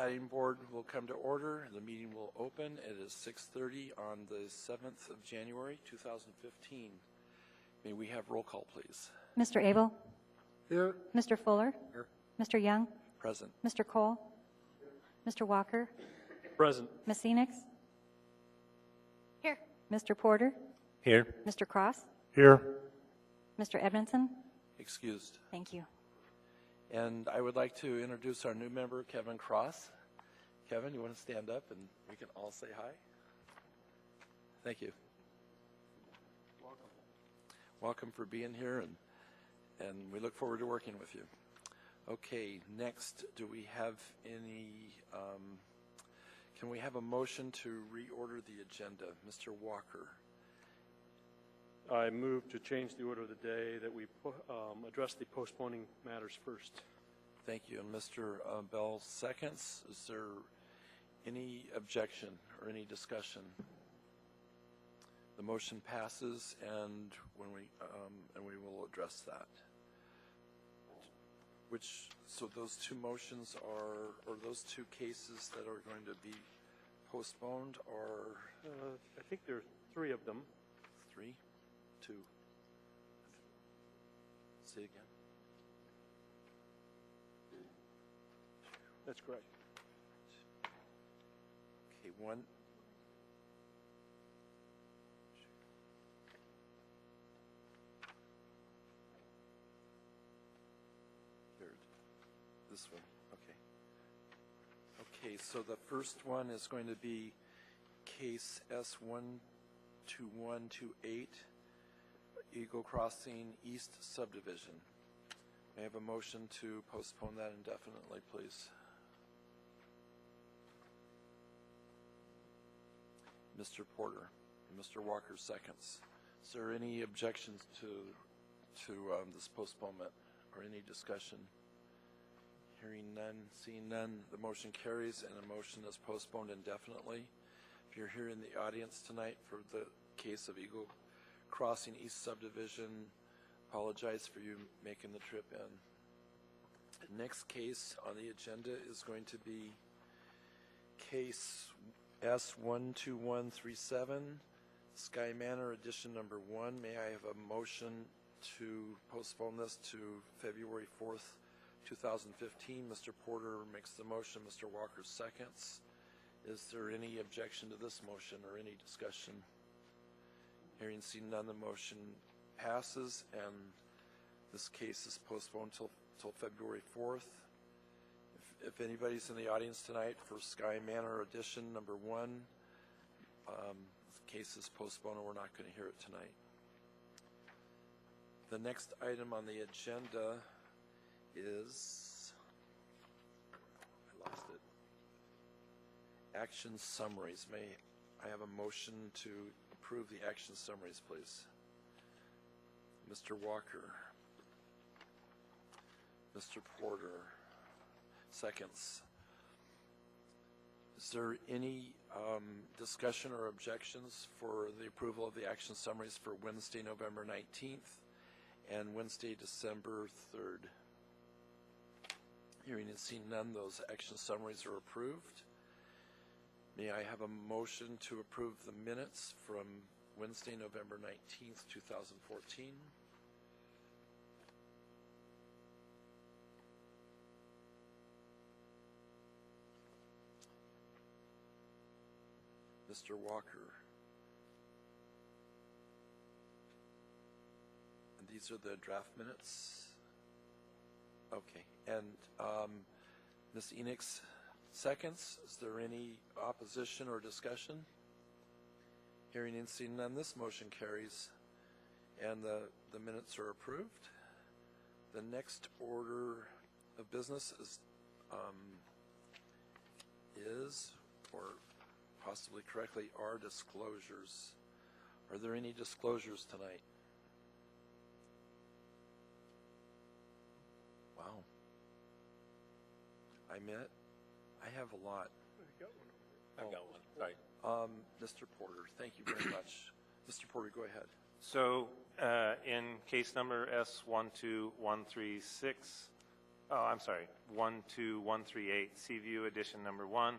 Platting Board will come to order. The meeting will open. It is 6:30 on the 7th of January, 2015. May we have roll call, please? Mr. Abel? Here. Mr. Fuller? Here. Mr. Young? Present. Mr. Cole? Mr. Walker? Present. Ms. Enix? Here. Mr. Porter? Here. Mr. Cross? Here. Mr. Edmondson? Excused. Thank you. And I would like to introduce our new member, Kevin Cross. Kevin, you want to stand up and we can all say hi? Thank you. Welcome for being here, and we look forward to working with you. Okay, next, do we have any, can we have a motion to reorder the agenda? Mr. Walker. I move to change the order of the day, that we address the postponing matters first. Thank you. And Mr. Bell seconds. Is there any objection or any discussion? The motion passes, and we will address that. So those two motions are, or those two cases that are going to be postponed are? I think there are three of them. Three? Two. Say it again. That's correct. Okay, one. Third. This one. Okay. Okay, so the first one is going to be case S12128. Eagle Crossing East Subdivision. May I have a motion to postpone that indefinitely, please? Mr. Porter and Mr. Walker seconds. Is there any objections to this postponement or any discussion? Hearing none, seeing none, the motion carries and the motion is postponed indefinitely. If you're here in the audience tonight for the case of Eagle Crossing East Subdivision, apologize for you making the trip in. The next case on the agenda is going to be case S12137, Sky Manor Edition number 1. May I have a motion to postpone this to February 4th, 2015? Mr. Porter makes the motion, Mr. Walker seconds. Is there any objection to this motion or any discussion? Hearing seen none, the motion passes, and this case is postponed till February 4th. If anybody's in the audience tonight for Sky Manor Edition number 1, the case is postponed and we're not going to hear it tonight. The next item on the agenda is, I lost it, action summaries. May I have a motion to approve the action summaries, please? Mr. Walker. Mr. Porter. Seconds. Is there any discussion or objections for the approval of the action summaries for Wednesday, November 19th and Wednesday, December 3rd? Hearing and seeing none, those action summaries are approved. May I have a motion to approve the minutes from Wednesday, November 19th, 2014? Mr. Walker. And these are the draft minutes? Okay. And Ms. Enix seconds. Is there any opposition or discussion? Hearing and seeing none, this motion carries and the minutes are approved. The next order of business is or possibly correctly, are disclosures. Are there any disclosures tonight? Wow. I have a lot. I've got one. Sorry. Mr. Porter, thank you very much. Mr. Porter, go ahead. So in case number S12136, Oh, I'm sorry, 12138 Seaview Edition number 1.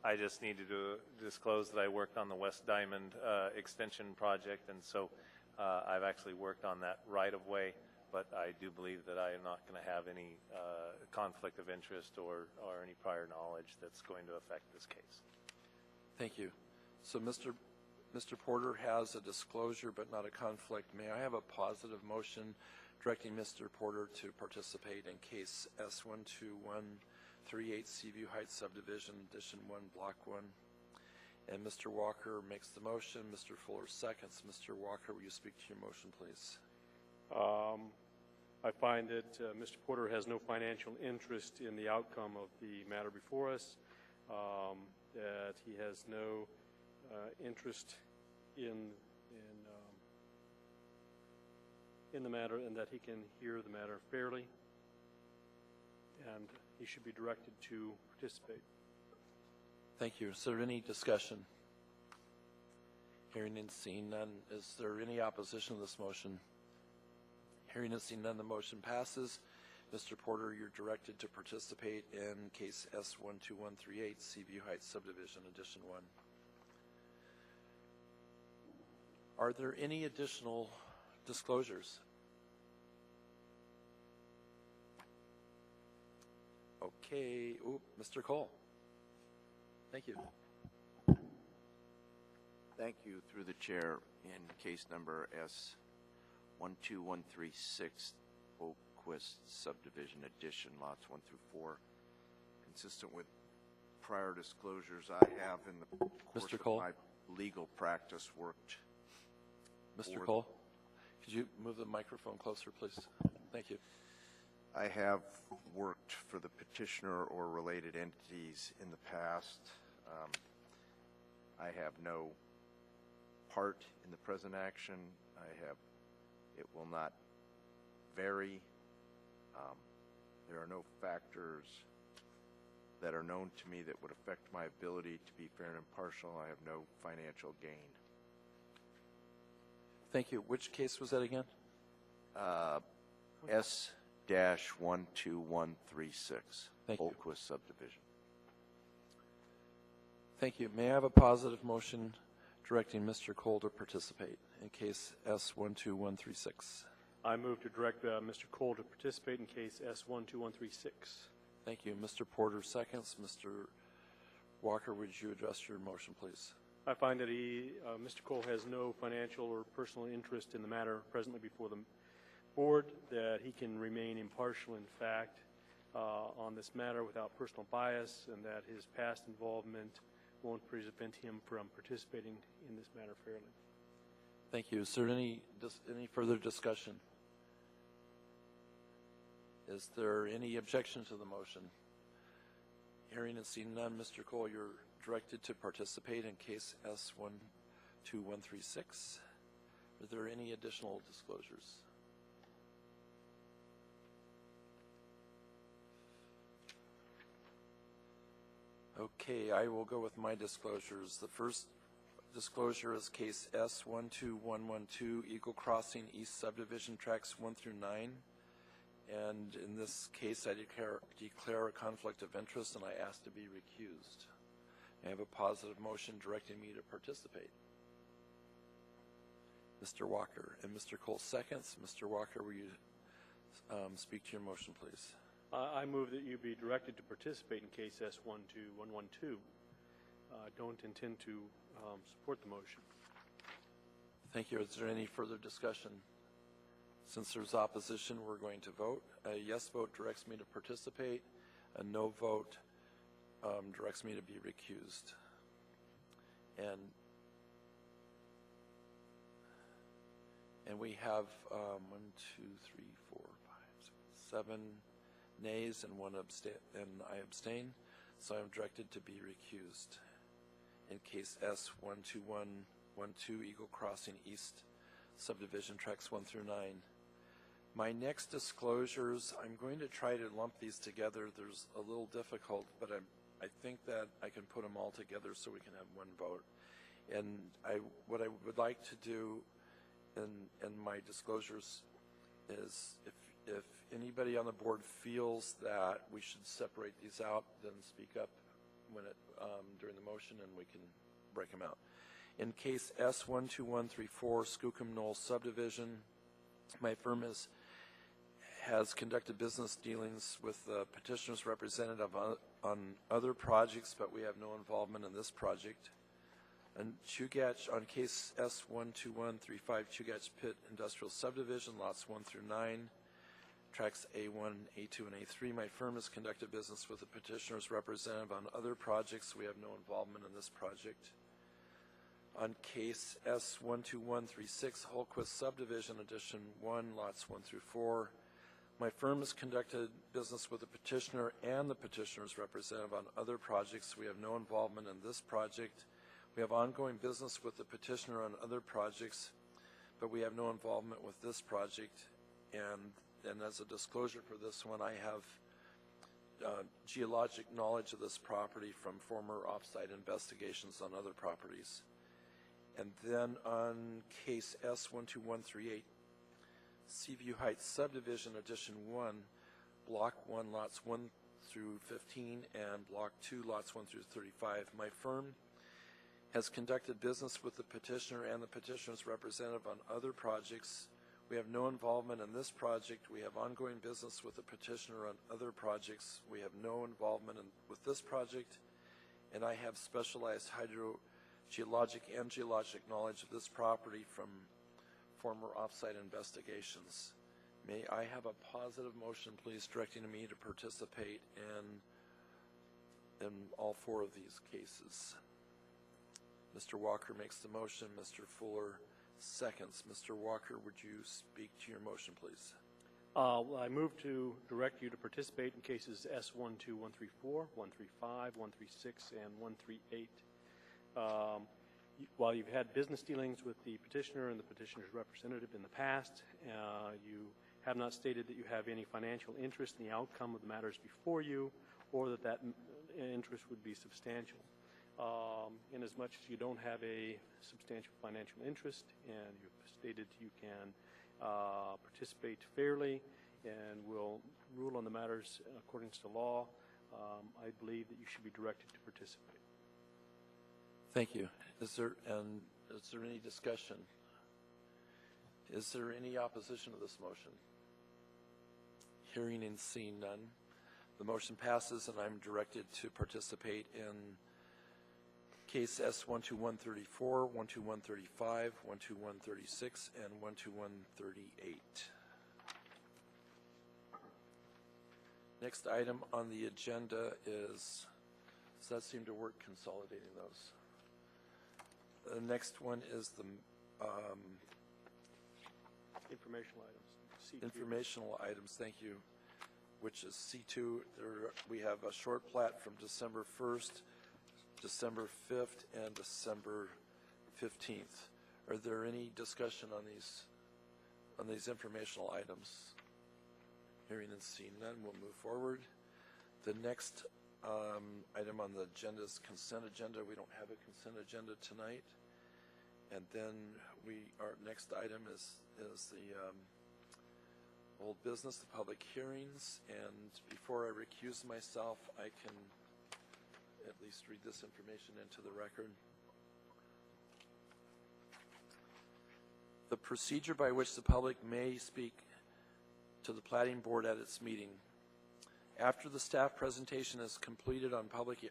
I just needed to disclose that I worked on the West Diamond extension project, and so I've actually worked on that right-of-way, but I do believe that I am not going to have any conflict of interest or any prior knowledge that's going to affect this case. Thank you. So Mr. Porter has a disclosure but not a conflict. May I have a positive motion directing Mr. Porter to participate in case S12138 Seaview Heights Subdivision, Edition 1, Block 1? And Mr. Walker makes the motion. Mr. Fuller seconds. Mr. Walker, will you speak to your motion, please? I find that Mr. Porter has no financial interest in the outcome of the matter before us, that he has no interest in the matter, and that he can hear the matter fairly, and he should be directed to participate. Thank you. Is there any discussion? Hearing and seeing none, is there any opposition to this motion? Hearing and seeing none, the motion passes. Mr. Porter, you're directed to participate in case S12138 Seaview Heights Subdivision, Edition 1. Are there any additional disclosures? Okay. Ooh, Mr. Cole. Thank you. Thank you, through the chair, in case number S12136 Oakquist Subdivision Edition, lots 1 through 4. Consistent with prior disclosures, I have in the course Mr. Cole? of my legal practice worked. Mr. Cole, could you move the microphone closer, please? Thank you. I have worked for the petitioner or related entities in the past. I have no part in the present action. It will not vary. There are no factors that are known to me that would affect my ability to be fair and impartial. I have no financial gain. Thank you. Which case was that again? S-12136, Thank you. Oakquist Subdivision. Thank you. May I have a positive motion directing Mr. Cole to participate in case S12136? I move to direct Mr. Cole to participate in case S12136. Thank you. Mr. Porter seconds. Mr. Walker, would you address your motion, please? I find that Mr. Cole has no financial or personal interest in the matter presently before the board, that he can remain impartial, in fact, on this matter without personal bias, and that his past involvement won't prevent him from participating in this matter fairly. Thank you. Is there any further discussion? Is there any objection to the motion? Hearing and seeing none, Mr. Cole, you're directed to participate in case S12136. Are there any additional disclosures? Okay, I will go with my disclosures. The first disclosure is case S12112, Eagle Crossing East Subdivision, tracks 1 through 9. And in this case, I declare a conflict of interest, and I ask to be recused. I have a positive motion directing me to participate. Mr. Walker, and Mr. Cole seconds. Mr. Walker, will you speak to your motion, please? I move that you be directed to participate in case S12112. I don't intend to support the motion. Thank you. Is there any further discussion? Since there's opposition, we're going to vote. A yes vote directs me to participate. A no vote directs me to be recused. And we have 1, 2, 3, 4, 5, 6, 7 nays and I abstain. So I'm directed to be recused in case S12112, Eagle Crossing East Subdivision, tracks 1 through 9. My next disclosures, I'm going to try to lump these together. There's a little difficult, but I think that I can put them all together so we can have one vote. And what I would like to do in my disclosures is, if anybody on the board feels that we should separate these out, then speak up when during the motion, and we can break them out. In case S12134 Skookum Knoll subdivision, my firm has conducted business dealings with the petitioner's representative on other projects, but we have no involvement in this project. And Chugach, on case S12135 Chugach Pit Industrial Subdivision, lots 1 through 9, tracks A1, A2, and A3, my firm has conducted business with the petitioner's representative on other projects. We have no involvement in this project. On case S12136 Holquist Subdivision, Addition 1, lots 1 through 4, my firm has conducted business with the petitioner and the petitioner's representative on other projects. We have no involvement in this project. We have ongoing business with the petitioner on other projects, but we have no involvement with this project. And as a disclosure for this one, I have geologic knowledge of this property from former offsite investigations on other properties. And then on case S12138, Seaview Heights Subdivision, Addition 1, Block 1, lots 1 through 15, and Block 2, lots 1 through 35. My firm has conducted business with the petitioner and the petitioner's representative on other projects. We have no involvement in this project. We have ongoing business with the petitioner on other projects. We have no involvement with this project, and I have specialized hydrogeologic and geologic knowledge of this property from former offsite investigations. May I have a positive motion, please, directing me to participate in all 4 of these cases? Mr. Walker makes the motion. Mr. Fuller seconds. Mr. Walker, would you speak to your motion, please? I move to direct you to participate in cases S12134, 135, 136, and 138. While you've had business dealings with the petitioner and the petitioner's representative in the past, you have not stated that you have any financial interest in the outcome of the matters before you, or that interest would be substantial. In as much as you don't have a substantial financial interest, and you've stated you can participate fairly and will rule on the matters according to law, I believe that you should be directed to participate. Thank you. Is there any discussion? Is there any opposition to this motion? Hearing and seeing none, the motion passes, and I'm directed to participate in case S12134, 12135, 12136, and 12138. Next item on the agenda is, does that seem to work consolidating those? The next one is the Informational items. C2. informational items, thank you, which is C2. We have a short plat from December 1st, December 5th, and December 15th. Are there any discussion on these informational items? Hearing and seeing none, we'll move forward. The next item on the agenda is consent agenda. We don't have a consent agenda tonight. And then our next item is the old business, the public hearings. And before I recuse myself, I can at least read this information into the record. The procedure by which the public may speak to the Platting Board at its meeting. After the staff presentation is completed on public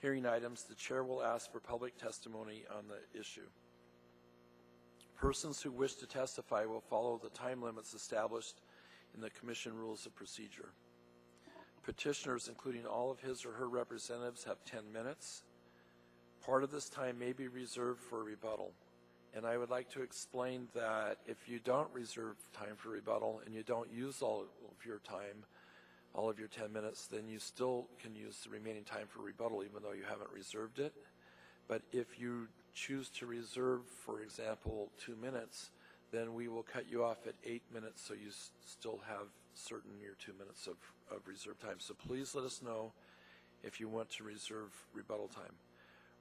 hearing items, the chair will ask for public testimony on the issue. Persons who wish to testify will follow the time limits established in the Commission Rules of Procedure. Petitioners, including all of his or her representatives, have 10 minutes. Part of this time may be reserved for rebuttal. And I would like to explain that if you don't reserve time for rebuttal and you don't use all of your time, all of your 10 minutes, then you still can use the remaining time for rebuttal even though you haven't reserved it. But if you choose to reserve, for example, 2 minutes, then we will cut you off at 8 minutes so you still have certain your 2 minutes of reserve time. So please let us know if you want to reserve rebuttal time.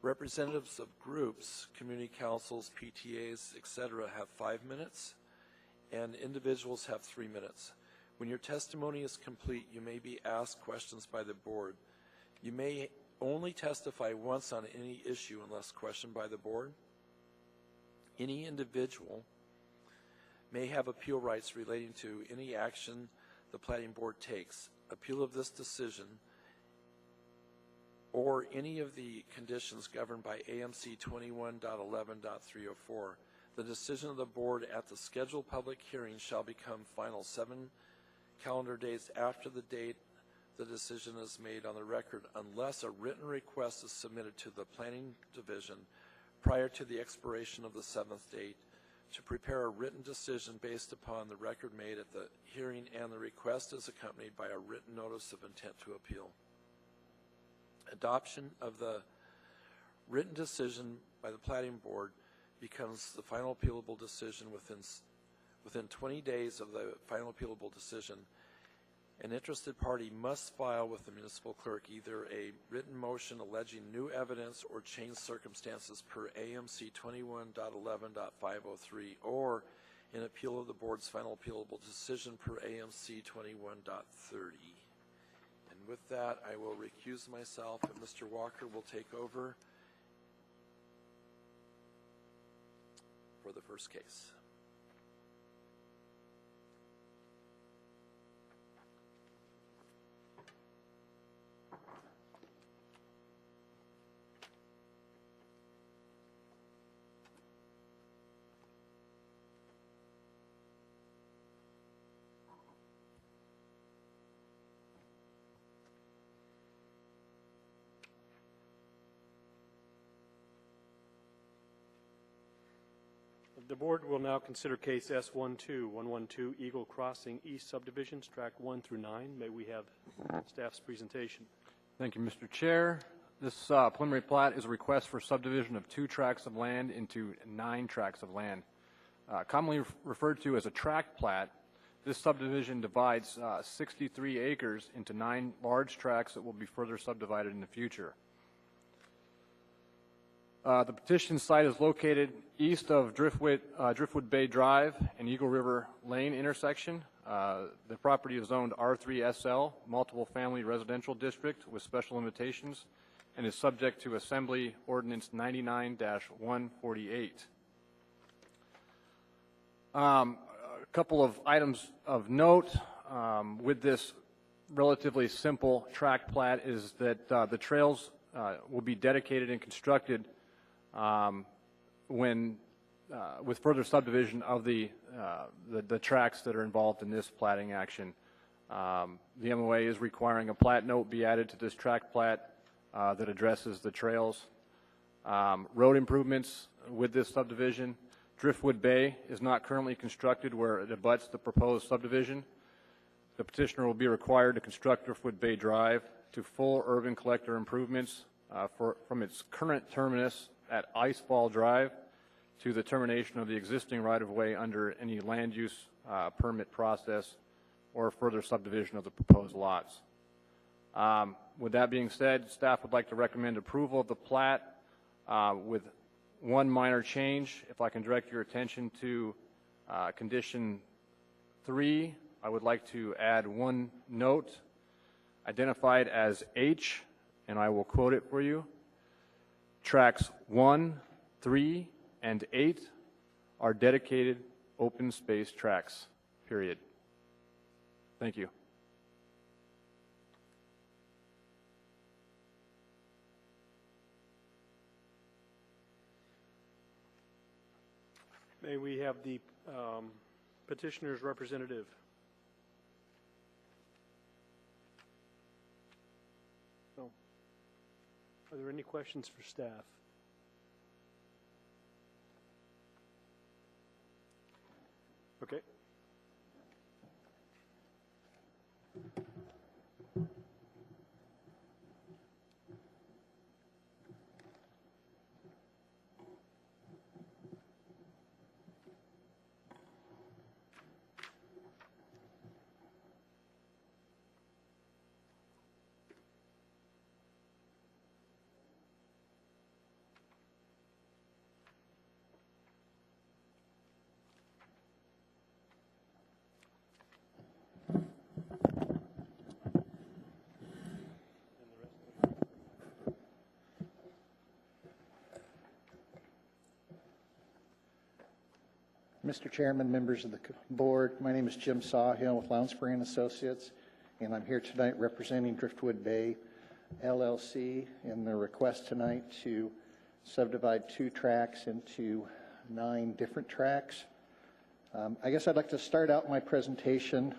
Representatives of groups, community councils, PTAs, etc. have 5 minutes, and individuals have 3 minutes. When your testimony is complete, you may be asked questions by the board. You may only testify once on any issue unless questioned by the board. Any individual may have appeal rights relating to any action the Platting Board takes. Appeal of this decision or any of the conditions governed by AMC 21.11.304. The decision of the board at the scheduled public hearing shall become final 7 calendar days after the date the decision is made on the record, unless a written request is submitted to the Planning Division prior to the expiration of the 7th date to prepare a written decision based upon the record made at the hearing, and the request is accompanied by a written notice of intent to appeal. Adoption of the written decision by the Platting Board becomes the final appealable decision within 20 days of the final appealable decision. An interested party must file with the municipal clerk either a written motion alleging new evidence or changed circumstances per AMC 21.11.503 or an appeal of the board's final appealable decision per AMC 21.30. And with that, I will recuse myself, and Mr. Walker will take over for the first case. The board will now consider case S12112 Eagle Crossing East Subdivisions, tract 1 through 9. May we have staff's presentation? Thank you, Mr. Chair. This preliminary plat is a request for subdivision of 2 tracts of land into 9 tracts of land. Commonly referred to as a tract plat, this subdivision divides 63 acres into 9 large tracts that will be further subdivided in the future. The petition site is located east of Driftwood Bay Drive and Eagle River Lane intersection. The property is zoned R3SL, multiple family residential district with special limitations, and is subject to Assembly Ordinance 99-148. A couple of items of note with this relatively simple tract plat is that the trails will be dedicated and constructed with further subdivision of the tracts that are involved in this platting action. The MOA is requiring a plat note be added to this tract plat that addresses the trails. Road improvements with this subdivision. Driftwood Bay is not currently constructed where it abuts the proposed subdivision. The petitioner will be required to construct Driftwood Bay Drive to full urban collector improvements from its current terminus at Icefall Drive to the termination of the existing right-of-way under any land use permit process or further subdivision of the proposed lots. With that being said, staff would like to recommend approval of the plat with one minor change. If I can direct your attention to condition 3, I would like to add one note identified as H, and I will quote it for you. Tracks 1, 3, and 8 are dedicated open space tracks, period. Thank you. May we have the petitioner's representative? No. Are there any questions for staff? Okay. Mr. Chairman, members of the board, my name is Jim Sawhill with Lounsbury and Associates, and I'm here tonight representing Driftwood Bay LLC in the request tonight to subdivide 2 tracks into 9 different tracks. I guess I'd like to start out my presentation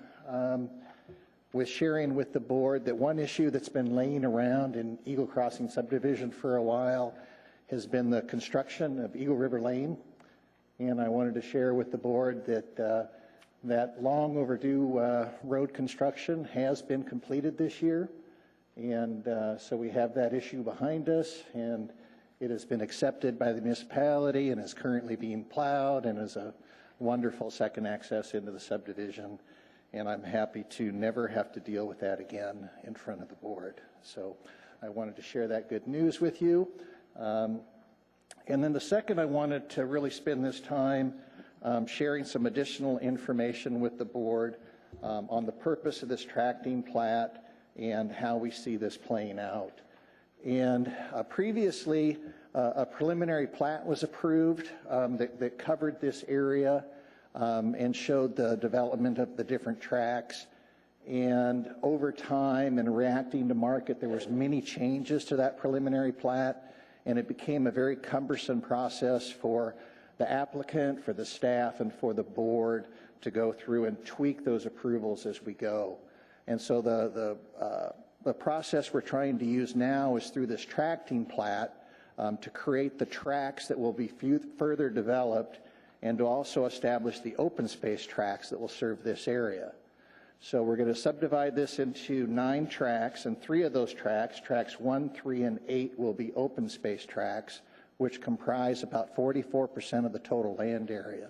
with sharing with the board that one issue that's been laying around in Eagle Crossing subdivision for a while has been the construction of Eagle River Lane. And I wanted to share with the board that that long overdue road construction has been completed this year. And so we have that issue behind us, and it has been accepted by the municipality and is currently being plowed and is a wonderful second access into the subdivision. And I'm happy to never have to deal with that again in front of the board. So I wanted to share that good news with you. And then the second, I wanted to really spend this time sharing some additional information with the board on the purpose of this tracting plat and how we see this playing out. And previously, a preliminary plat was approved that covered this area and showed the development of the different tracks. And over time and reacting to market, there was many changes to that preliminary plat, and it became a very cumbersome process for the applicant, for the staff, and for the board to go through and tweak those approvals as we go. And so the process we're trying to use now is through this tracting plat to create the tracks that will be further developed and to also establish the open space tracks that will serve this area. So we're going to subdivide this into 9 tracks, and 3 of those tracks, tracks 1, 3, and 8, will be open space tracks, which comprise about 44% of the total land area.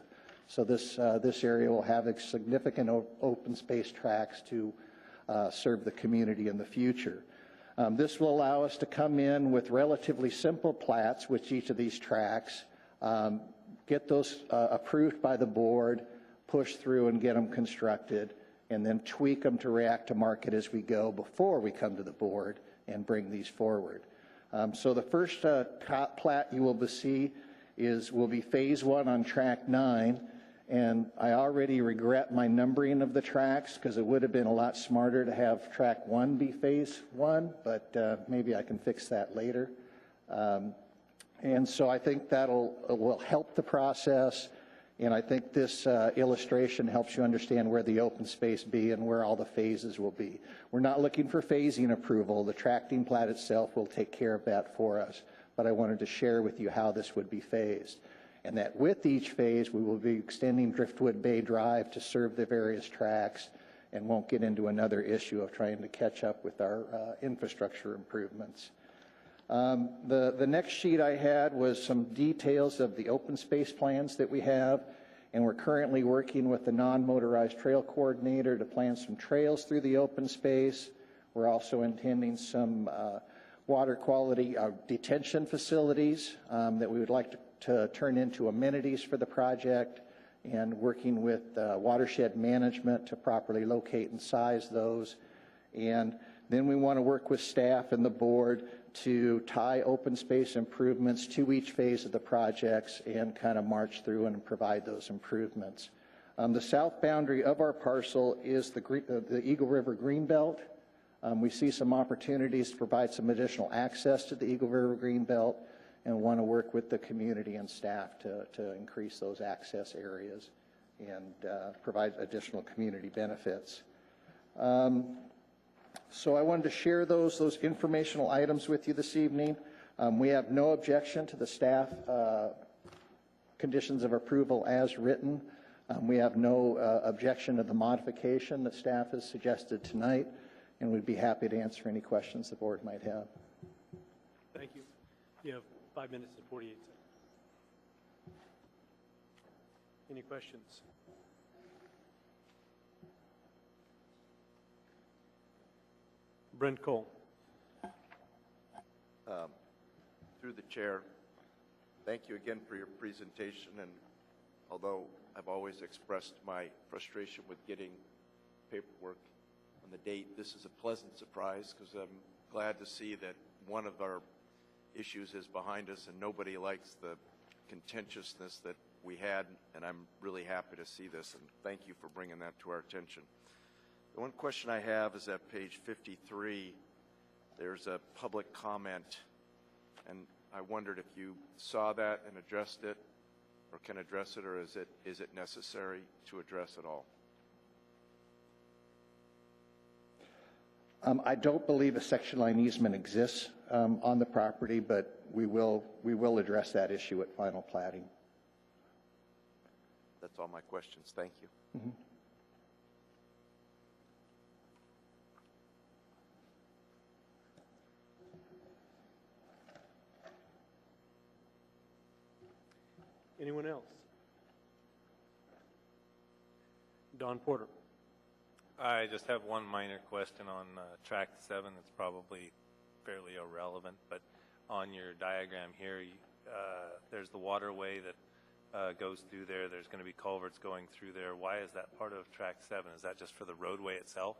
So this area will have a significant open space tracks to serve the community in the future. This will allow us to come in with relatively simple plats with each of these tracks, get those approved by the board, push through and get them constructed, and then tweak them to react to market as we go before we come to the board and bring these forward. So the first plat you will see will be phase 1 on track 9, and I already regret my numbering of the tracks because it would have been a lot smarter to have track 1 be phase 1, but maybe I can fix that later. And so I think will help the process. And I think this illustration helps you understand where the open space be and where all the phases will be. We're not looking for phasing approval. The tracting plat itself will take care of that for us. But I wanted to share with you how this would be phased. And that with each phase, we will be extending Driftwood Bay Drive to serve the various tracks and won't get into another issue of trying to catch up with our infrastructure improvements. The next sheet I had was some details of the open space plans that we have, and we're currently working with the non-motorized trail coordinator to plan some trails through the open space. We're also intending some water quality detention facilities that we would like to turn into amenities for the project, and working with watershed management to properly locate and size those. And then we want to work with staff and the board to tie open space improvements to each phase of the projects and kind of march through and provide those improvements. The south boundary of our parcel is the Eagle River Greenbelt. We see some opportunities to provide some additional access to the Eagle River Greenbelt and want to work with the community and staff to increase those access areas and provide additional community benefits. So I wanted to share those informational items with you this evening. We have no objection to the staff conditions of approval as written. We have no objection to the modification that staff has suggested tonight, and we'd be happy to answer any questions the board might have. Thank you. You have 5 minutes and 48 seconds. Any questions? Brent Cole. Through the chair, thank you again for your presentation, and although I've always expressed my frustration with getting paperwork on the date, this is a pleasant surprise because I'm glad to see that one of our issues is behind us and nobody likes the contentiousness that we had, and I'm really happy to see this, and thank you for bringing that to our attention. The one question I have is at page 53, there's a public comment, and I wondered if you saw that and addressed it, or can address it, or is it necessary to address it all? I don't believe a section line easement exists on the property, but we will address that issue at final platting. That's all my questions. Thank you. Mm-hmm. Anyone else? Don Porter. I just have one minor question on track 7 that's probably fairly irrelevant, but on your diagram here, there's the waterway that goes through there. There's going to be culverts going through there. Why is that part of track 7? Is that just for the roadway itself?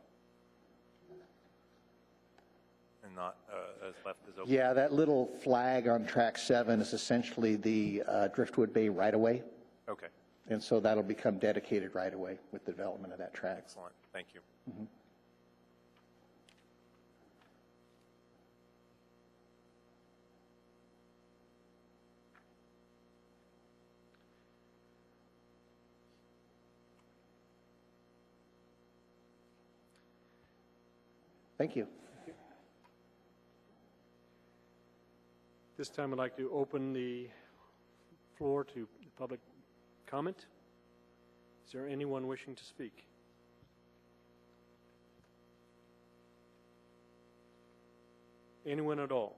And not as left as open? Yeah, that little flag on track 7 is essentially the Driftwood Bay right-of-way, Okay, and so that'll become dedicated right-of-way with the development of that track. excellent. Thank you. Mm-hmm. Thank you. This time I'd like to open the floor to public comment. Is there anyone wishing to speak? Anyone at all?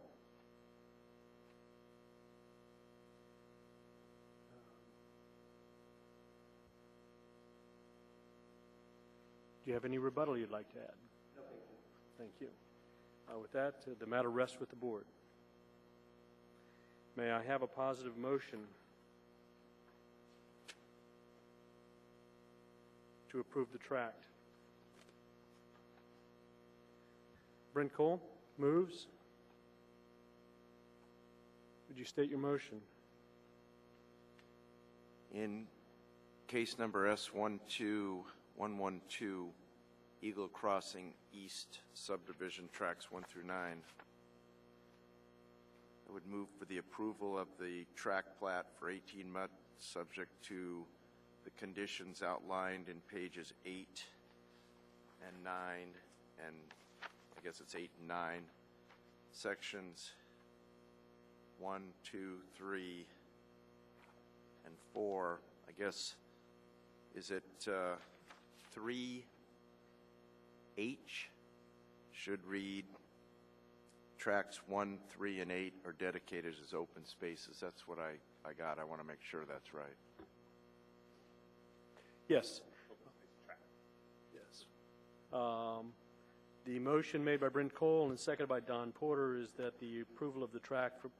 Do you have any rebuttal you'd like to add? No, thank you. Thank you. With that, the matter rests with the board. May I have a positive motion to approve the tract? Brent Cole moves. Would you state your motion? In case number S12112, Eagle Crossing East subdivision tracks 1 through 9, I would move for the approval of the tract plat for 18 months, subject to the conditions outlined in pages 8 and 9, and I guess it's 8 and 9, sections 1, 2, 3, and 4. I guess, is it 3H should read tracks 1, 3, and 8 are dedicated as open spaces. That's what I got. I want to make sure that's right. Yes. Yes. The motion made by Brent Cole and seconded by Don Porter is that the approval of the tract for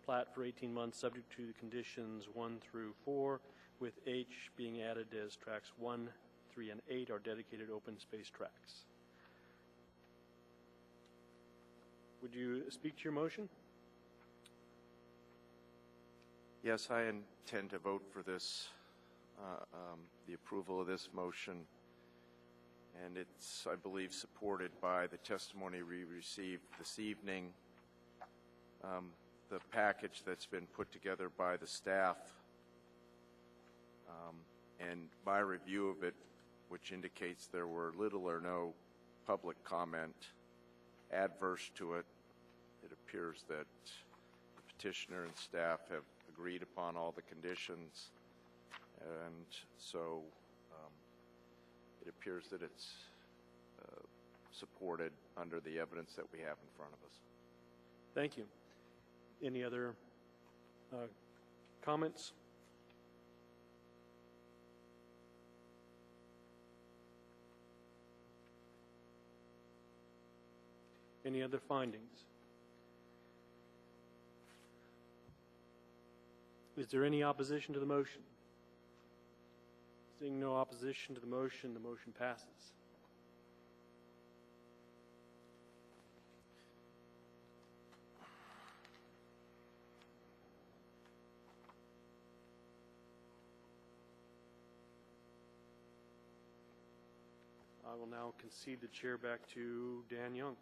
plat for 18 months subject to the conditions 1 through 4, with H being added as tracks 1, 3, and 8 are dedicated open space tracks. Would you speak to your motion? Yes, I intend to vote for this, the approval of this motion, and it's, I believe, supported by the testimony we received this evening, the package that's been put together by the staff, and my review of it, which indicates there were little or no public comment adverse to it. It appears that the petitioner and staff have agreed upon all the conditions, and so it appears that it's supported under the evidence that we have in front of us. Thank you. Any other comments? Any other findings? Is there any opposition to the motion? Seeing no opposition to the motion passes. I will now concede the chair back to Dan Young.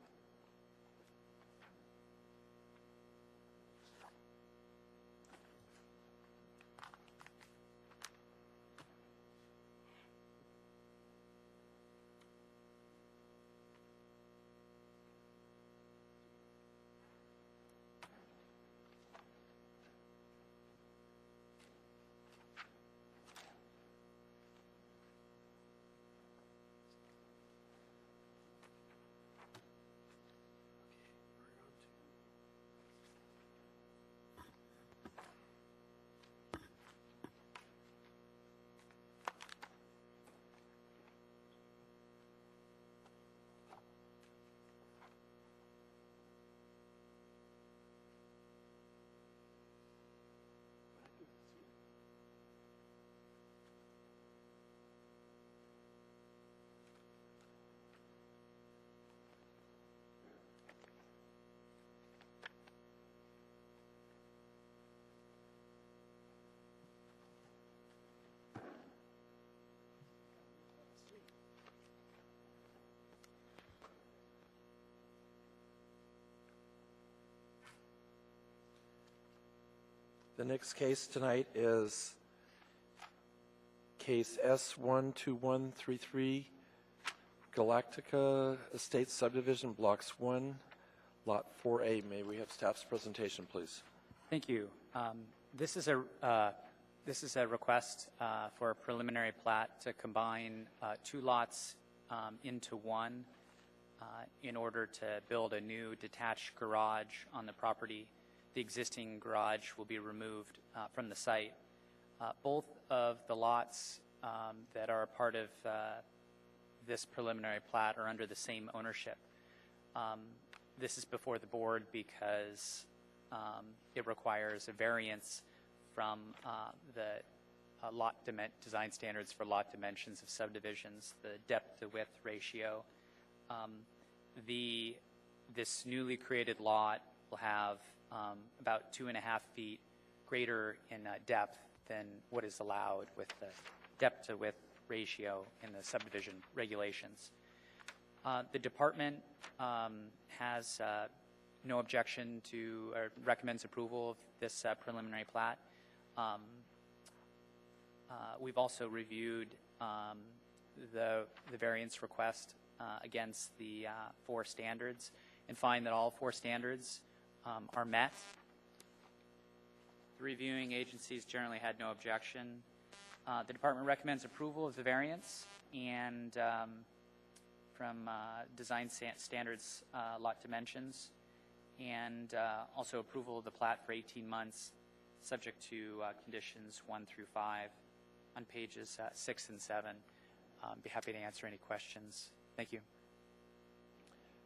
The next case tonight is case S12133, Galactica Estates Subdivision, Blocks 1, Lot 4A. May we have staff's presentation, please? Thank you. This is a request for a preliminary plat to combine two lots into one in order to build a new detached garage on the property. The existing garage will be removed from the site. Both of the lots that are a part of this preliminary plat are under the same ownership. This is before the board because it requires a variance from the design standards for lot dimensions of subdivisions, the depth to width ratio. This newly created lot will have about 2.5 feet greater in depth than what is allowed with the depth to width ratio in the subdivision regulations. The department has no objection to or recommends approval of this preliminary plat. We've also reviewed the variance request against the 4 standards and find that all 4 standards are met. The reviewing agencies generally had no objection. The department recommends approval of the variance and from design standards lot dimensions, and also approval of the plat for 18 months subject to conditions 1 through 5 on pages 6 and 7. Be happy to answer any questions. Thank you.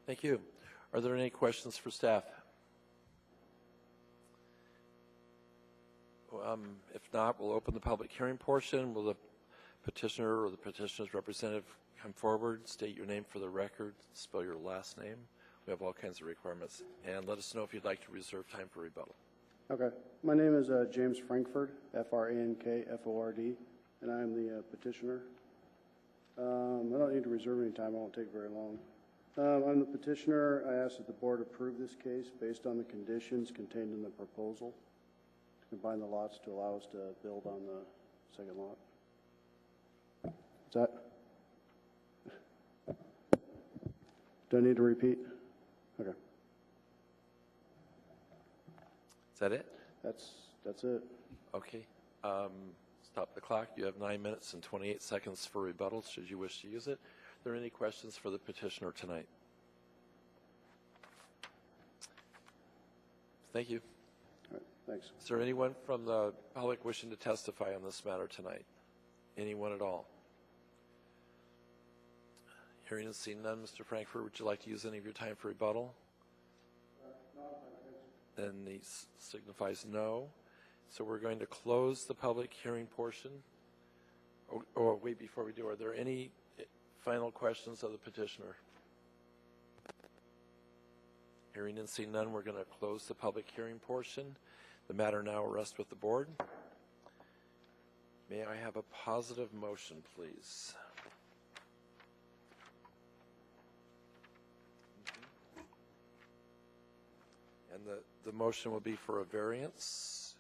Thank you. Are there any questions for staff? If not, we'll open the public hearing portion. Will the petitioner or the petitioner's representative come forward, state your name for the record, spell your last name? We have all kinds of requirements. And let us know if you'd like to reserve time for rebuttal. Okay. My name is James Frankford, Frankford, and I am the petitioner. I don't need to reserve any time. I won't take very long. I'm the petitioner. I ask that the board approve this case based on the conditions contained in the proposal to combine the lots to allow us to build on the second lot. Is that? Do I need to repeat? Okay. Is that it? That's it. Okay. Stop the clock. You have 9 minutes and 28 seconds for rebuttal, should you wish to use it. Are there any questions for the petitioner tonight? Thank you. All right, thanks. Is there anyone from the public wishing to testify on this matter tonight? Anyone at all? Hearing and seeing none, Mr. Frankfurt, would you like to use any of your time for rebuttal? Then he signifies no. So we're going to close the public hearing portion. Oh, wait, before we do, are there any final questions of the petitioner? Hearing and seeing none, we're going to close the public hearing portion. The matter now rests with the board. May I have a positive motion, please? the motion will be for a variance.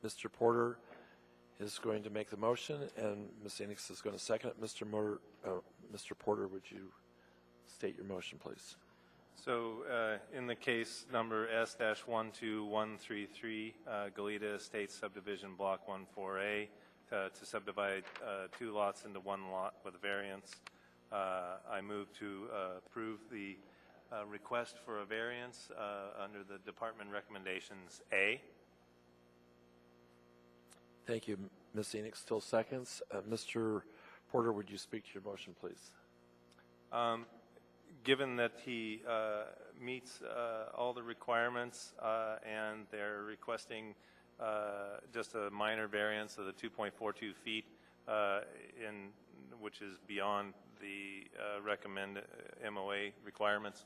Mr. Porter is going to make the motion, and Ms. Enix is going to second it. Mr. Porter, would you state your motion, please? So in the case number S-12133, Goleta Estates Subdivision Block 14A, to subdivide 2 lots into 1 lot with a variance, I move to approve the request for a variance under the department recommendations A. Thank you. Ms. Enix still seconds. Mr. Porter, would you speak to your motion, please? Given that he meets all the requirements and they're requesting just a minor variance of the 2.42 feet, which is beyond the recommended MOA requirements,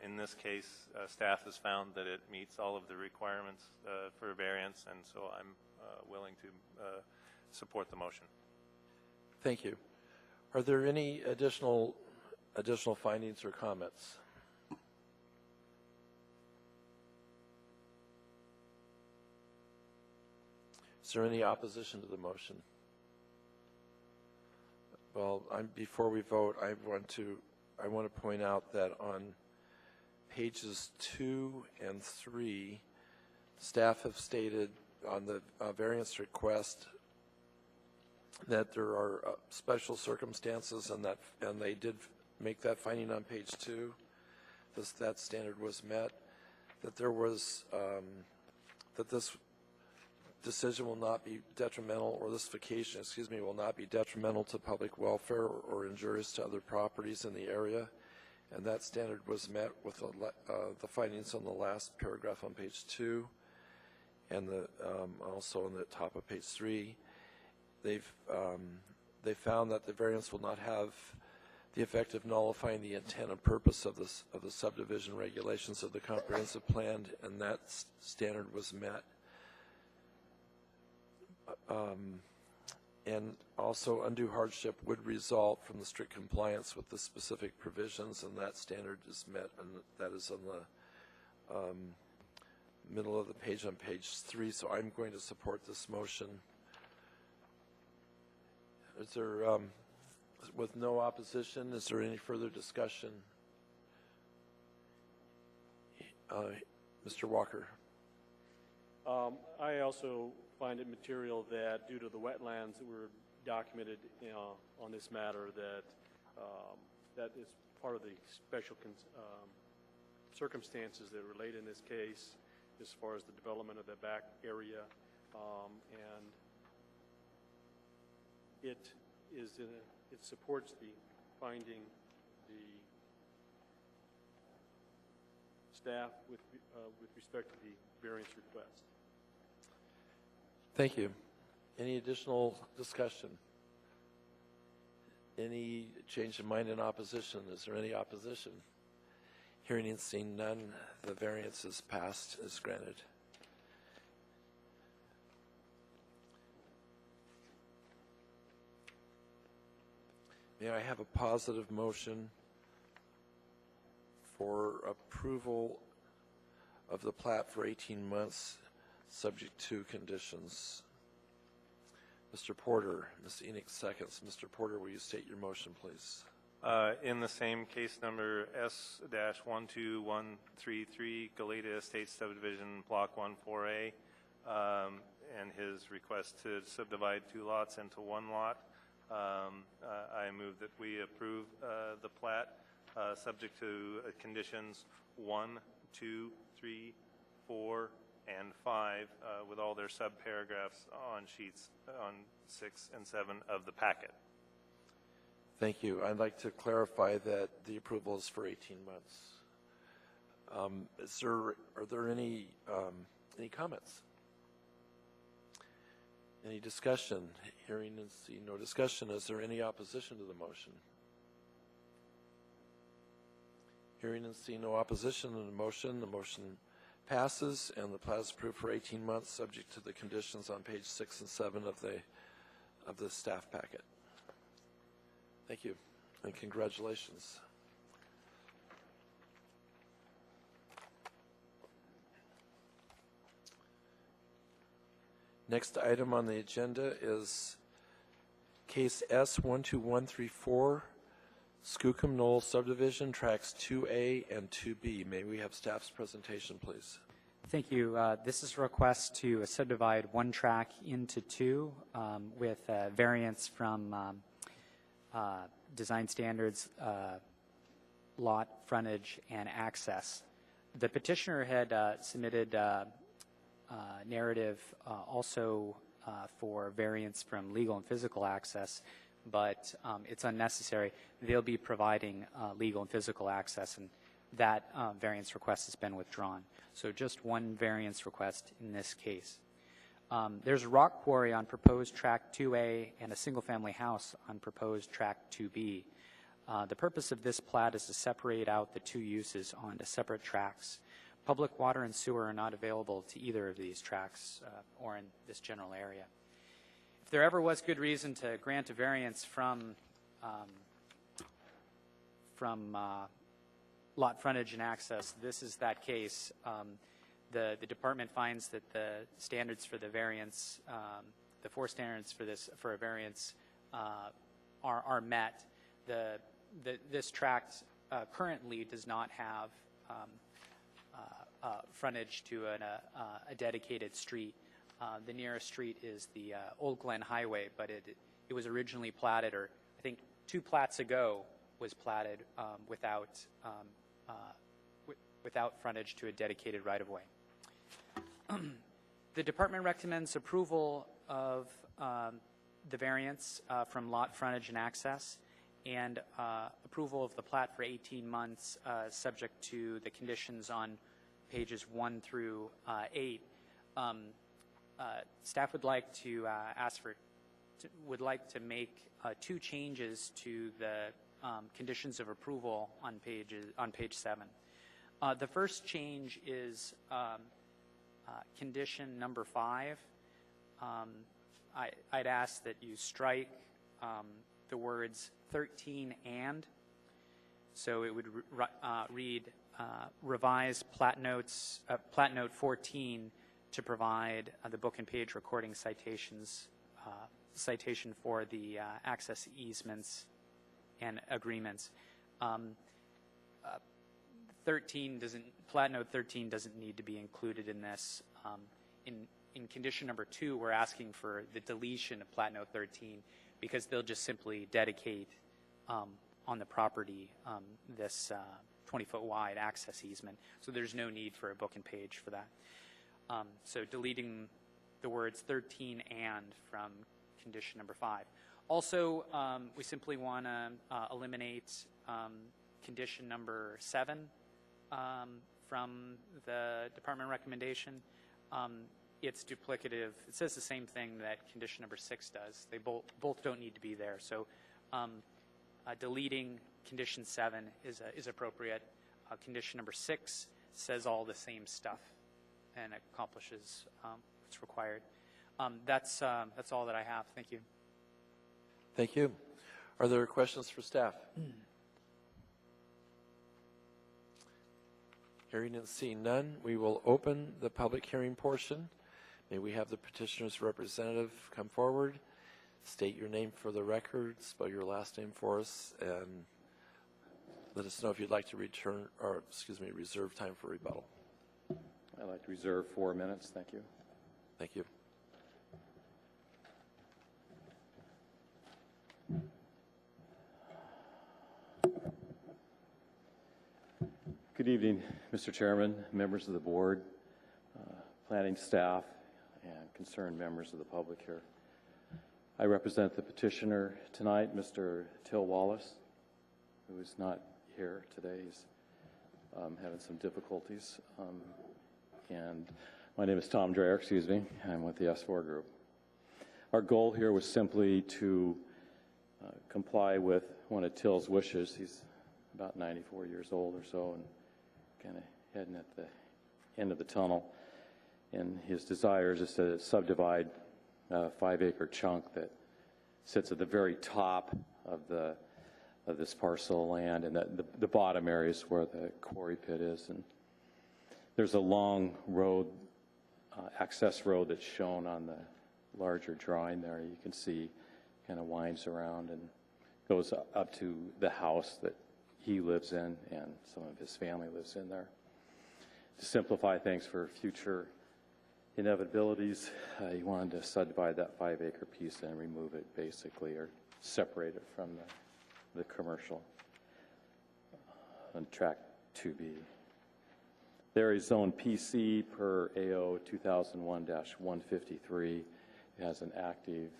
in this case, staff has found that it meets all of the requirements for a variance, and so I'm willing to support the motion. Thank you. Are there any additional findings or comments? Is there any opposition to the motion? Well, before we vote, I want to point out that on pages 2 and 3, staff have stated on the variance request that there are special circumstances, and they did make that finding on page 2. That standard was met. That there was that this decision will not be detrimental, or this vacation, excuse me, will not be detrimental to public welfare or injurious to other properties in the area, and that standard was met with the findings on the last paragraph on page 2. And also on the top of page 3, they found that the variance will not have the effect of nullifying the intent and purpose of the subdivision regulations of the comprehensive plan, and that standard was met. And also, undue hardship would result from the strict compliance with the specific provisions, and that standard is met, and that is on the middle of the page on page 3, so I'm going to support this motion. Is there, with no opposition, is there any further discussion? Mr. Walker. I also find it material that due to the wetlands that were documented on this matter, that that is part of the special circumstances that relate in this case, as far as the development of the back area, and it supports the finding the staff with respect to the variance request. Thank you. Any additional discussion? Any change of mind in opposition? Is there any opposition? Hearing and seeing none, the variance is passed, is granted. May I have a positive motion for approval of the plat for 18 months, subject to conditions? Mr. Porter, Ms. Enix seconds. Mr. Porter, will you state your motion, please? In the same case number S-12133, Goleta Estates Subdivision Block 14A, and his request to subdivide 2 lots into 1 lot, I move that we approve the plat subject to conditions 1, 2, 3, 4, and 5 with all their subparagraphs on sheets on 6 and 7 of the packet. Thank you. I'd like to clarify that the approval is for 18 months. Are there any comments? Any discussion? Hearing and seeing no discussion. Is there any opposition to the motion? Hearing and seeing no opposition to the motion passes, and the plat is approved for 18 months, subject to the conditions on page 6 and 7 of the staff packet. Thank you. And congratulations. Next item on the agenda is case S12134, Skookum Knoll subdivision, tracks 2A and 2B. May we have staff's presentation, please? Thank you. This is a request to subdivide one track into two with variance from design standards, lot frontage, and access. The petitioner had submitted narrative also for variance from legal and physical access, but it's unnecessary. They'll be providing legal and physical access, and that variance request has been withdrawn. So just one variance request in this case. There's a rock quarry on proposed track 2A and a single-family house on proposed track 2B. The purpose of this plat is to separate out the two uses onto separate tracks. Public water and sewer are not available to either of these tracks or in this general area. If there ever was good reason to grant a variance from lot frontage and access, this is that case. The department finds that the standards for the variance, the four standards for a variance are met. This tract currently does not have frontage to a dedicated street. The nearest street is the Old Glen Highway, but it was originally platted, or I think 2 plats ago was platted without frontage to a dedicated right-of-way. The department recommends approval of the variance from lot frontage and access, and approval of the plat for 18 months subject to the conditions on pages 1 through 8. Staff would like to would like to make 2 changes to the conditions of approval on page 7. The first change is condition number 5. I'd ask that you strike the words 13 and. So it would read revise plat note 14 to provide the book and page recording citations, citation for the access easements and agreements. Plat note 13 doesn't need to be included in this. In condition number 2, we're asking for the deletion of plat note 13 because they'll just simply dedicate on the property this 20-foot wide access easement. So there's no need for a book and page for that. So deleting the words 13 and from condition number 5. Also, we simply want to eliminate condition number 7 from the department recommendation. It's duplicative. It says the same thing that condition number 6 does. They both don't need to be there. So deleting condition 7 is appropriate. Condition number 6 says all the same stuff and accomplishes what's required. That's all that I have. Thank you. Thank you. Are there questions for staff? Hearing and seeing none, we will open the public hearing portion. May we have the petitioner's representative come forward, state your name for the record, spell your last name for us, and let us know if you'd like to reserve time for rebuttal. I'd like to reserve 4 minutes. Thank you. Thank you. Good evening, Mr. Chairman, members of the board, planning staff, and concerned members of the public here. I represent the petitioner tonight, Mr. Till Wallace, who is not here today. He's having some difficulties. And my name is Tom Dreyer, excuse me. I'm with the S4 group. Our goal here was simply to comply with one of Till's wishes. He's about 94 years old or so and kind of heading at the end of the tunnel. And his desire is to subdivide a 5-acre chunk that sits at the very top of the of this parcel of land, and the bottom area is where the quarry pit is. And there's a long road, access road that's shown on the larger drawing there. You can see kind of winds around and goes up to the house that he lives in and some of his family lives in there. To simplify things for future inevitabilities, he wanted to subdivide that 5-acre piece and remove it basically, or separate it from the commercial on track 2B. There is zone PC per AO 2001-153. It has an active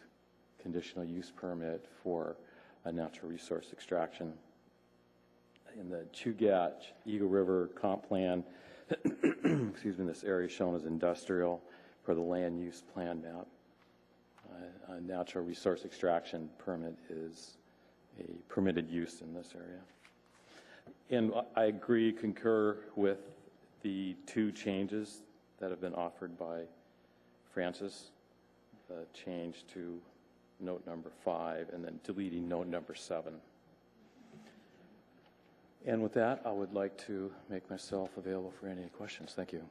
conditional use permit for a natural resource extraction. In the Chugach Eagle River comp plan, excuse me, this area is shown as industrial per the land use plan map. A natural resource extraction permit is a permitted use in this area. And I concur with the 2 changes that have been offered by Francis, the change to note number 5 and then deleting note number 7. And with that, I would like to make myself available for any questions. Thank you.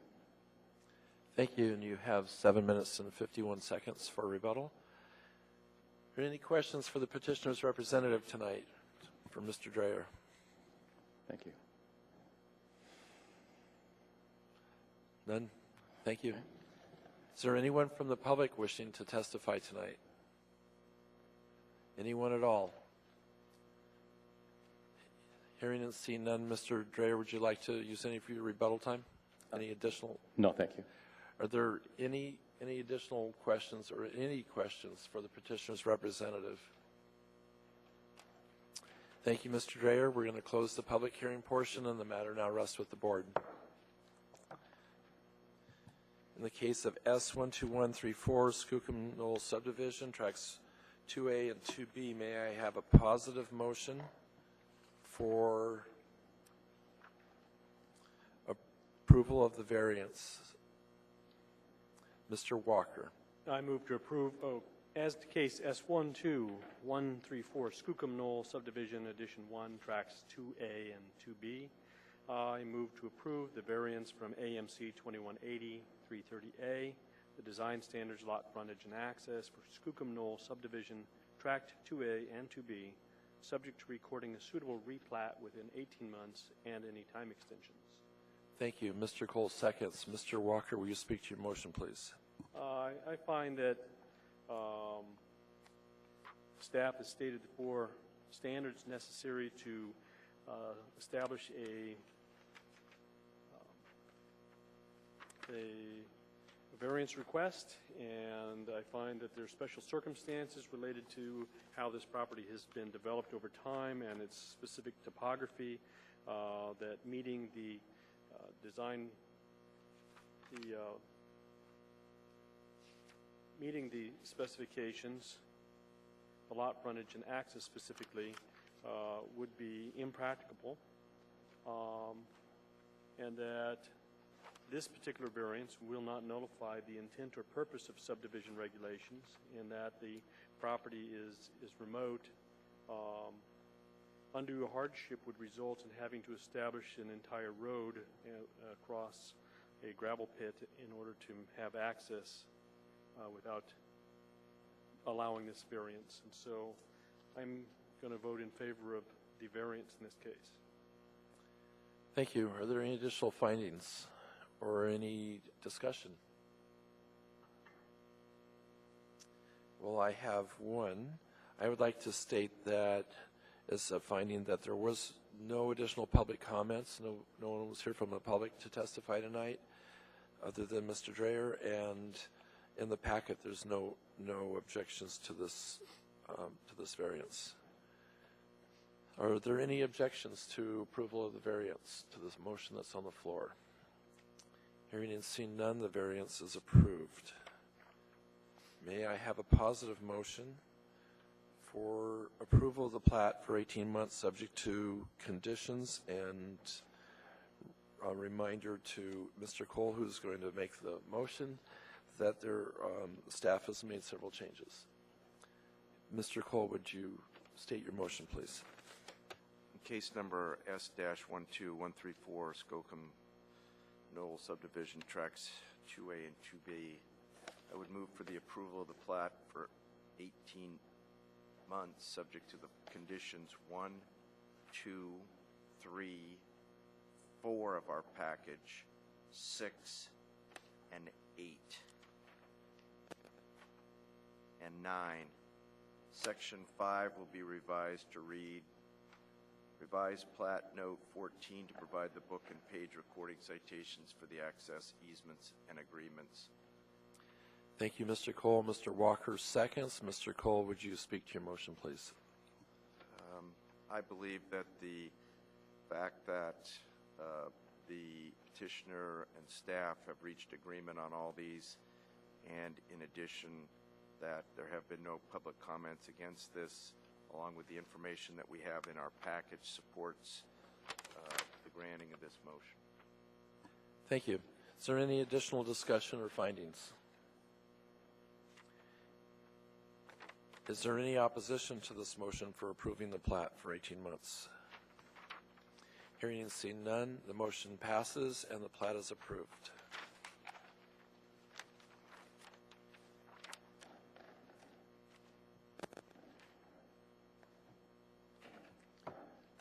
Thank you, and you have 7 minutes and 51 seconds for rebuttal. Are there any questions for the petitioner's representative tonight, for Mr. Dreyer? Thank you. None? Thank you. Is there anyone from the public wishing to testify tonight? Anyone at all? Hearing and seeing none, Mr. Dreyer, would you like to use any of your rebuttal time? Any additional? No, thank you. Are there any additional questions or any questions for the petitioner's representative? Thank you, Mr. Dreyer. We're going to close the public hearing portion, and the matter now rests with the board. In the case of S12134 Skookum Knoll subdivision, tracks 2A and 2B, may I have a positive motion for approval of the variance? Mr. Walker. I move to approve, as to case S12134 Skookum Knoll subdivision addition 1, tracks 2A and 2B. I move to approve the variance from AMC 2180 330A, the design standards, lot frontage and access for Skookum Knoll subdivision, tract 2A and 2B, subject to recording a suitable replat within 18 months and any time extensions. Thank you. Mr. Cole seconds. Mr. Walker, will you speak to your motion, please? I find that staff has stated the 4 standards necessary to establish a variance request, and I find that there are special circumstances related to how this property has been developed over time and its specific topography, that meeting the meeting the specifications, the lot frontage and access specifically, would be impracticable, and that this particular variance will not nullify the intent or purpose of subdivision regulations, in that the property is remote. Undue hardship would result in having to establish an entire road across a gravel pit in order to have access without allowing this variance. And so I'm going to vote in favor of the variance in this case. Thank you. Are there any additional findings or any discussion? Well, I have one. I would like to state that as a finding that there was no additional public comments. No one was here from the public to testify tonight other than Mr. Dreyer, and in the packet there's no objections to this variance. Are there any objections to approval of the variance to this motion that's on the floor? Hearing and seeing none, the variance is approved. May I have a positive motion for approval of the plat for 18 months subject to conditions, and a reminder to Mr. Cole, who's going to make the motion, that their staff has made several changes. Mr. Cole, would you state your motion, please? case number S-12134, Skookum Knoll subdivision tracks 2A and 2B. I would move for the approval of the plat for 18 months, subject to the conditions 1, 2, 3, 4 of our package, 6, and 8, and 9. Section 5 will be revised to read, revised plat note 14 to provide the book and page recording citations for the access easements and agreements. Thank you, Mr. Cole. Mr. Walker seconds. Mr. Cole, would you speak to your motion, please? I believe that the fact that the petitioner and staff have reached agreement on all these, and in addition that there have been no public comments against this, along with the information that we have in our package, supports the granting of this motion. Thank you. Is there any additional discussion or findings? Is there any opposition to this motion for approving the plat for 18 months? Hearing and seeing none, the motion passes and the plat is approved.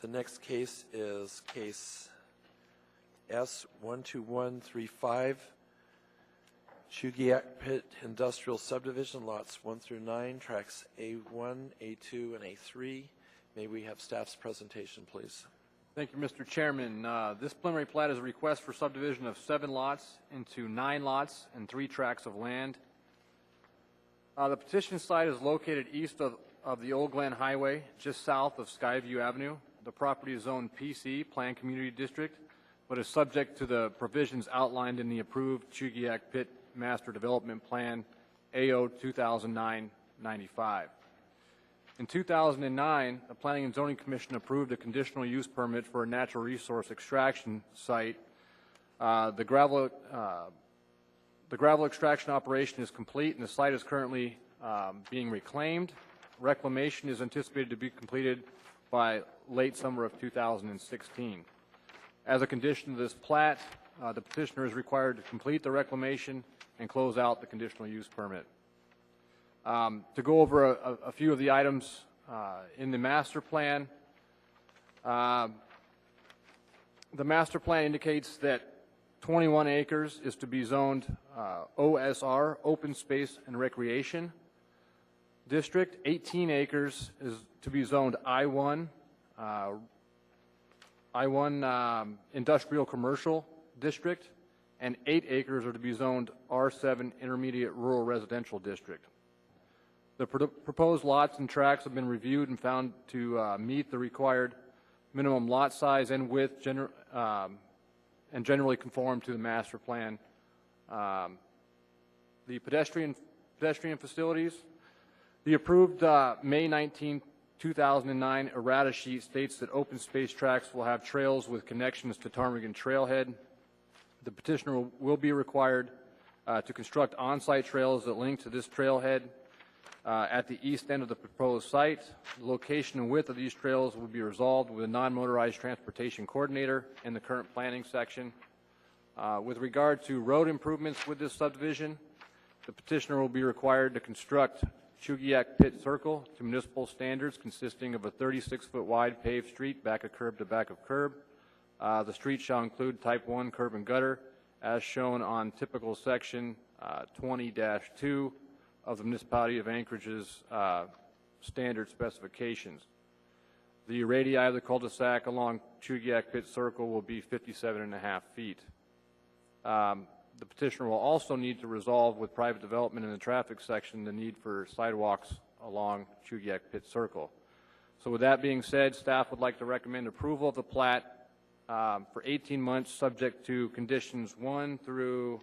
The next case is case S-12135, Chugiak Pit Industrial Subdivision, lots 1 through 9, tracks A1, A2, and A3. May we have staff's presentation, please? Thank you, Mr. Chairman. This preliminary plat is a request for subdivision of 7 lots into 9 lots and 3 tracts of land. The petition site is located east of the Old Glen Highway, just south of Skyview Avenue. The property is zoned PC, Planned Community District, but is subject to the provisions outlined in the approved Chugiak Pit Master Development Plan, AO 2009-95. In 2009, the Planning and Zoning Commission approved a conditional use permit for a natural resource extraction site. The gravel extraction operation is complete, and the site is currently being reclaimed. Reclamation is anticipated to be completed by late summer of 2016. As a condition of this plat, the petitioner is required to complete the reclamation and close out the conditional use permit. To go over a few of the items in the master plan, the master plan indicates that 21 acres is to be zoned OSR, Open Space and Recreation District. 18 acres is to be zoned I1, Industrial Commercial District, and 8 acres are to be zoned R7, Intermediate Rural Residential District. The proposed lots and tracts have been reviewed and found to meet the required minimum lot size and width and generally conform to the master plan. The pedestrian facilities, the approved May 19, 2009 errata sheet states that open space tracts will have trails with connections to Ptarmigan Trailhead. The petitioner will be required to construct on-site trails that link to this trailhead at the east end of the proposed site. The location and width of these trails will be resolved with a non-motorized transportation coordinator in the current planning section. With regard to road improvements with this subdivision, the petitioner will be required to construct Chugiak Pit Circle to municipal standards, consisting of a 36-foot wide paved street, back of curb to back of curb. The street shall include type 1 curb and gutter, as shown on typical section 20-2 of the Municipality of Anchorage's standard specifications. The radii of the cul-de-sac along Chugiak Pit Circle will be 57.5 feet. The petitioner will also need to resolve with private development in the traffic section the need for sidewalks along Chugiak Pit Circle. So with that being said, staff would like to recommend approval of the plat for 18 months, subject to conditions 1 through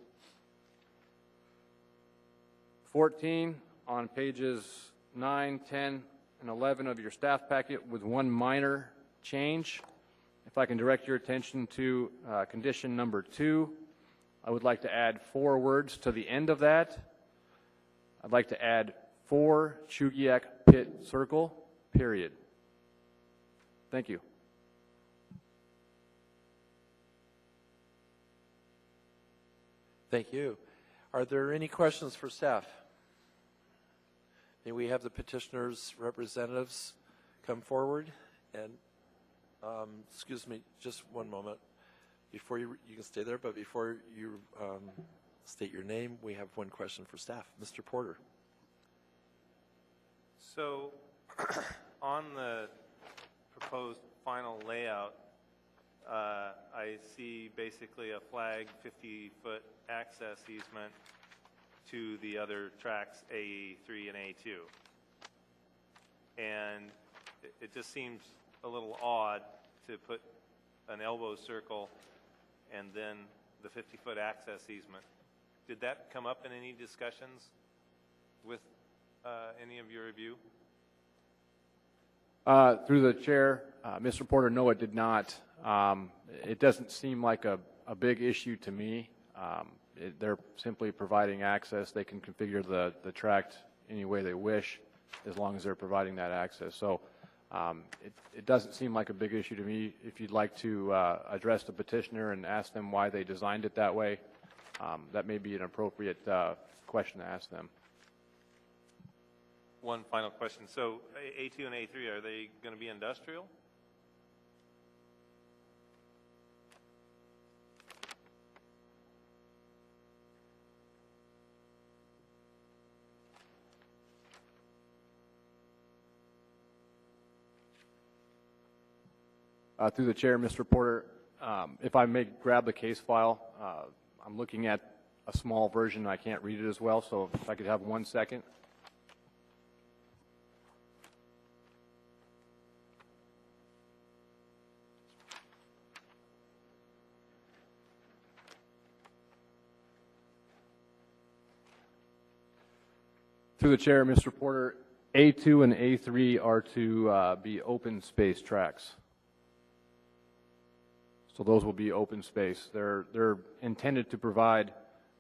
14 on pages 9, 10, and 11 of your staff packet, with one minor change. If I can direct your attention to condition number 2, I would like to add 4 words to the end of that. I'd like to add 4 Chugiak Pit Circle, period. Thank you. Thank you. Are there any questions for staff? May we have the petitioner's representatives come forward? And, excuse me, just one moment. Before you can stay there, but before you state your name, we have one question for staff. Mr. Porter. So on the proposed final layout, I see basically a flag 50-foot access easement to the other tracks, A3 and A2. And it just seems a little odd to put an elbow circle and then the 50-foot access easement. Did that come up in any discussions with any of your review? Through the chair, Mr. Porter, no, it did not. It doesn't seem like a big issue to me. They're simply providing access. They can configure the tract any way they wish as long as they're providing that access. So it doesn't seem like a big issue to me. If you'd like to address the petitioner and ask them why they designed it that way, that may be an appropriate question to ask them. One final question. So A2 and A3, are they going to be industrial? Through the chair, Mr. Porter, if I may grab the case file, I'm looking at a small version. I can't read it as well, so if I could have 1 second. Through the chair, Mr. Porter, A2 and A3 are to be open space tracks. So those will be open space. They're intended to provide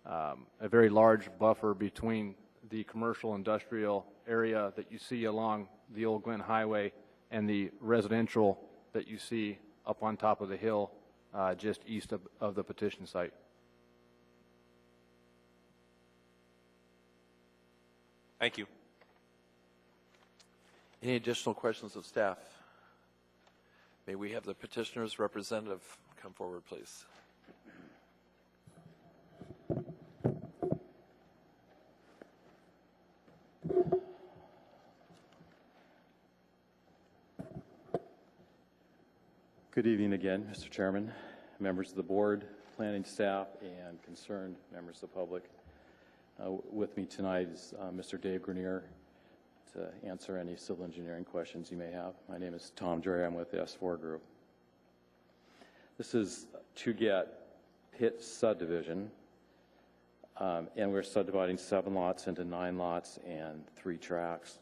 a very large buffer between the commercial industrial area that you see along the Old Glen Highway and the residential that you see up on top of the hill just east of the petition site. Thank you. Any additional questions of staff? May we have the petitioner's representative come forward, please? Good evening again, Mr. Chairman, members of the board, planning staff, and concerned members of the public. With me tonight is Mr. Dave Grenier to answer any civil engineering questions you may have. My name is Tom Dre. I'm with the S4 Group. This is Chugat Pit subdivision, and we're subdividing 7 lots into 9 lots and 3 tracks,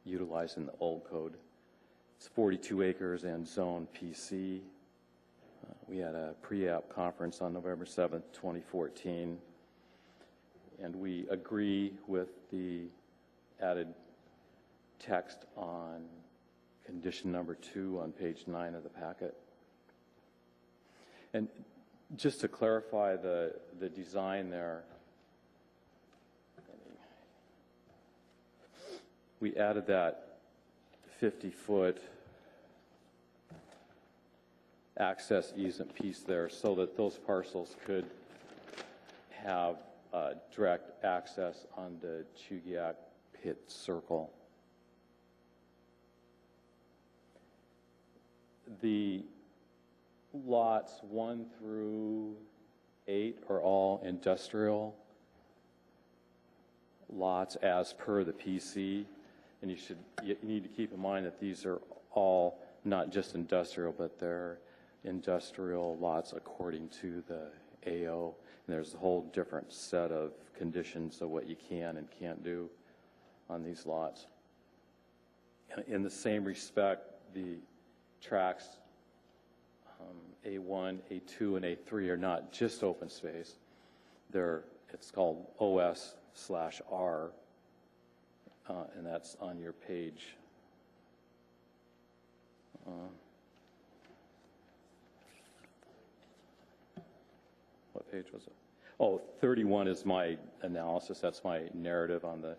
utilizing the old code. It's 42 acres and zone PC. We had a pre-app conference on November 7th, 2014, and we agree with the added text on condition number 2 on page 9 of the packet. And just to clarify the design there, we added that 50-foot access easement piece there so that those parcels could have direct access on the Chugiak Pit Circle. The lots 1 through 8 are all industrial lots as per the PC, and you need to keep in mind that these are all not just industrial, but they're industrial lots according to the AO. And there's a whole different set of conditions of what you can and can't do on these lots. In the same respect, the tracks A1, A2, and A3 are not just open space. It's called OS/R, and that's on your page. What page was it? Oh, 31 is my analysis. That's my narrative on the